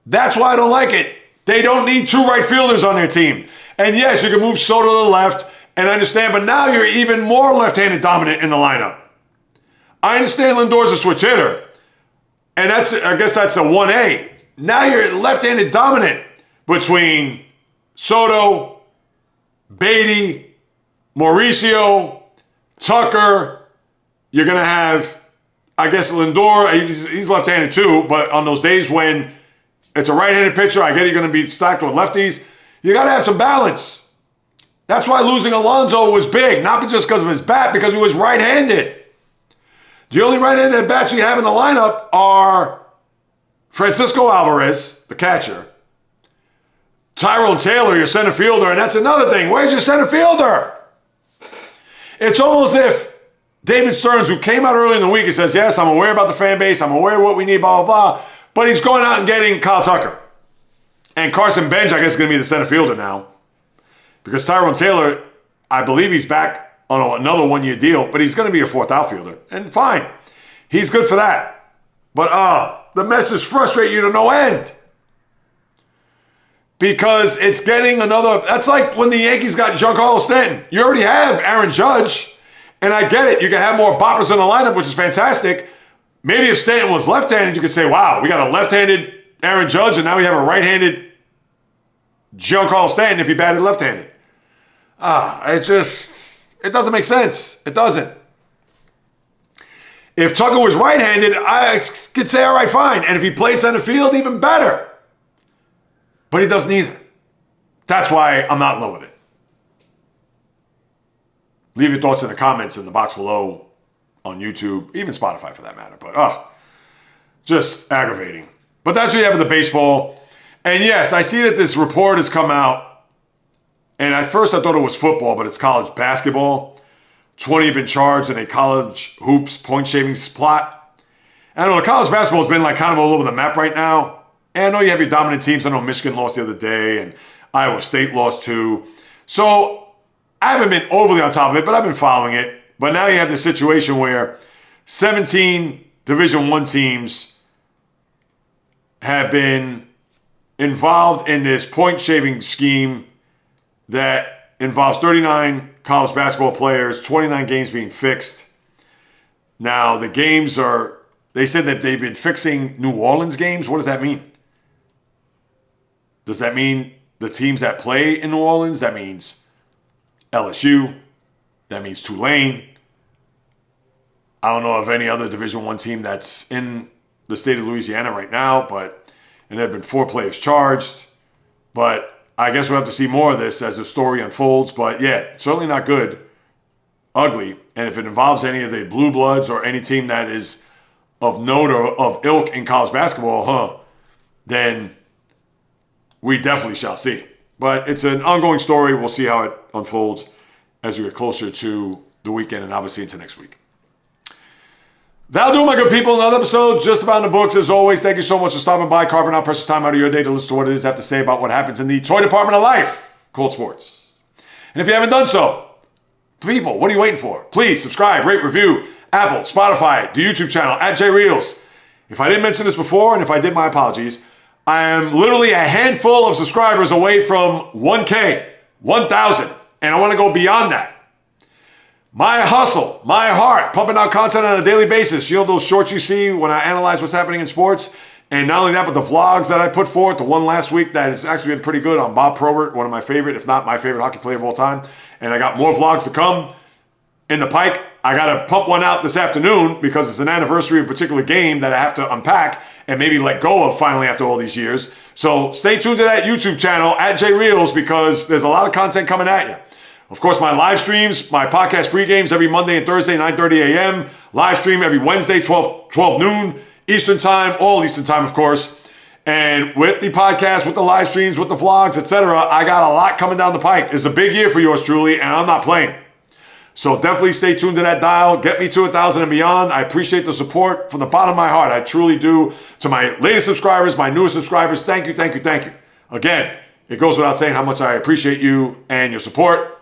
that's why I don't like it. They don't need two right fielders on their team. And yes, you can move Soto to the left, and I understand, but now you're even more left-handed dominant in the lineup. I understand Lindor's a switch hitter, and I guess that's a 1A. Now you're left-handed dominant between Soto, Beatty, Mauricio, Tucker. You're going to have, I guess, Lindor. He's left-handed too, but on those days when it's a right-handed pitcher, I get you're going to be stacked with lefties. You got to have some balance. That's why losing Alonso was big, not just because of his bat, because he was right-handed. The only right-handed bats you have in the lineup are Francisco Alvarez, the catcher, Tyrone Taylor, your center fielder, and that's another thing. Where's your center fielder? It's almost as if David Stearns, who came out early in the week, he says, yes, I'm aware about the fan base, I'm aware of what we need, blah, blah, blah, but he's going out and getting Kyle Tucker. And Carson Bench, I guess, is going to be the center fielder now. Because Tyrone Taylor, I believe he's back on another one-year deal, but he's going to be a fourth outfielder. And fine. He's good for that. But the Mets frustrate you to no end. Because it's getting another... That's like when the Yankees got Giancarlo Stanton. You already have Aaron Judge. And I get it. You can have more boppers in the lineup, which is fantastic. maybe if Stanton was left-handed, you could say, wow, we got a left-handed Aaron Judge, and now we have a right-handed Giancarlo Stanton if he batted left-handed. It doesn't make sense. It doesn't. If Tucker was right-handed, I could say, all right, fine. And if he played center field, even better. But he doesn't either. That's why I'm not in love with it. Leave your thoughts in the comments in the box below on YouTube, even Spotify for that matter. But, just aggravating. But that's what you have with the baseball. And yes, I see that this report has come out. And at first I thought it was football, but it's college basketball. 20 have been charged in a college hoops point shavings plot. And I know college basketball has been like kind of all over the map right now. And I know you have your dominant teams. I know Michigan lost the other day and Iowa State lost too. So I haven't been overly on top of it, but I've been following it. But now you have this situation where 17 Division I teams have been involved in this point shaving scheme that involves 39 college basketball players, 29 games being fixed. Now, the games they said that they've been fixing New Orleans games. What does that mean? Does that mean the teams that play in New Orleans? That means LSU. That means Tulane. I don't know of any other Division I team that's in the state of Louisiana right now, and there have been 4 players charged. But I guess we'll have to see more of this as the story unfolds. But yeah, certainly not good. Ugly. And if it involves any of the Blue Bloods or any team that is of note or of ilk in college basketball, then we definitely shall see. But it's an ongoing story. We'll see how it unfolds as we get closer to the weekend and obviously into next week. That'll do, my good people. Another episode just about in the books. As always, thank you so much for stopping by, carving out precious time out of your day to listen to what it is I have to say about what happens in the toy department of life called sports. And if you haven't done so, people, what are you waiting for? Please subscribe, rate, review, Apple, Spotify, the YouTube channel, at JAYREELZ. If I didn't mention this before, and if I did, my apologies, I am literally a handful of subscribers away from 1K, 1,000, and I want to go beyond that. My hustle, my heart, pumping out content on a daily basis. You know those shorts you see when I analyze what's happening in sports? And not only that, but the vlogs that I put forth, the one last week that has actually been pretty good on Bob Probert, one of my favorite, if not my favorite hockey player of all time. And I got more vlogs to come in the pike. I got to pump one out this afternoon because it's an anniversary of a particular game that I have to unpack and maybe let go of finally after all these years. So stay tuned to that YouTube channel at JAYREELZ because there's a lot of content coming at you. Of course, my live streams, my podcast pre-games every Monday and Thursday, 9:30 a.m. Live stream every Wednesday, 12 noon Eastern time, all Eastern time, of course. And with the podcast, with the live streams, with the vlogs, etc., I got a lot coming down the pike. It's a big year for yours truly, and I'm not playing. So definitely stay tuned to that dial. Get me to 1,000 and beyond. I appreciate the support from the bottom of my heart. I truly do. To my latest subscribers, my newest subscribers, thank you, thank you, thank you. Again, it goes without saying how much I appreciate you and your support.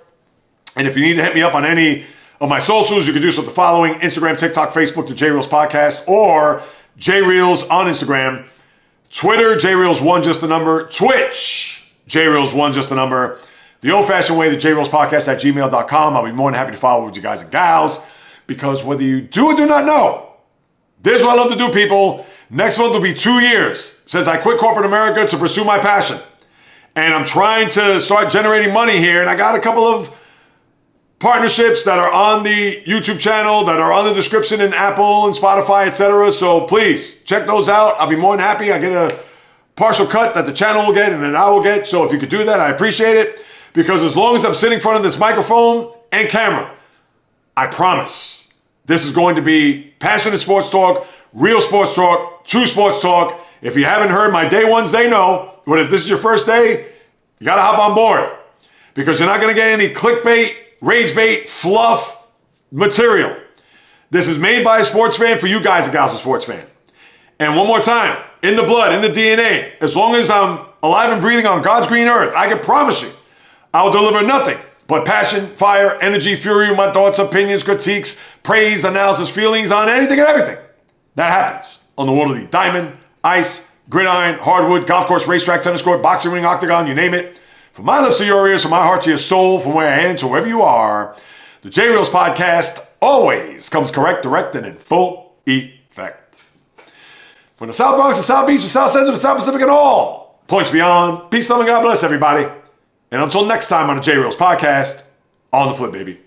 And if you need to hit me up on any of my socials, you can do so with the following: Instagram, TikTok, Facebook, the JAYREELZ Podcast, or JAYREELZ on Instagram, Twitter, JAYREELZ1, just the number, Twitch, JAYREELZ1, just the number, the old-fashioned way, the JAYREELZ Podcast at gmail.com. I'll be more than happy to follow with you guys and gals, because whether you do or do not know, this is what I love to do, people. Next month will be 2 years since I quit corporate America to pursue my passion. And I'm trying to start generating money here, and I got a couple of partnerships that are on the YouTube channel, that are on the description in Apple and Spotify, etc. So please check those out. I'll be more than happy. I get a partial cut that the channel will get and then I will get. So if you could do that, I appreciate it. Because as long as I'm sitting in front of this microphone and camera, I promise this is going to be passionate sports talk, real sports talk, true sports talk. If you haven't heard my day ones, they know. But if this is your first day, you got to hop on board. Because you're not going to get any clickbait, rage bait, fluff material. This is made by a sports fan for you guys and gals, a sports fan. And one more time, in the blood, in the DNA, as long as I'm alive and breathing on God's green earth, I can promise you, I will deliver nothing but passion, fire, energy, fury, my thoughts, opinions, critiques, praise, analysis, feelings on anything and everything that happens on the world of the diamond, ice, gridiron, hardwood, golf course, racetrack, tennis court, boxing ring, octagon, you name it. From my lips to your ears, from my heart to your soul, from where I am to wherever you are, the JAYREELZ Podcast always comes correct, direct, and in full effect. From the South Bronx, the South Beach, the South Central, the South Pacific, and all points beyond. Peace, love, and God bless everybody. And until next time on the JAYREELZ podcast, on the flip, baby.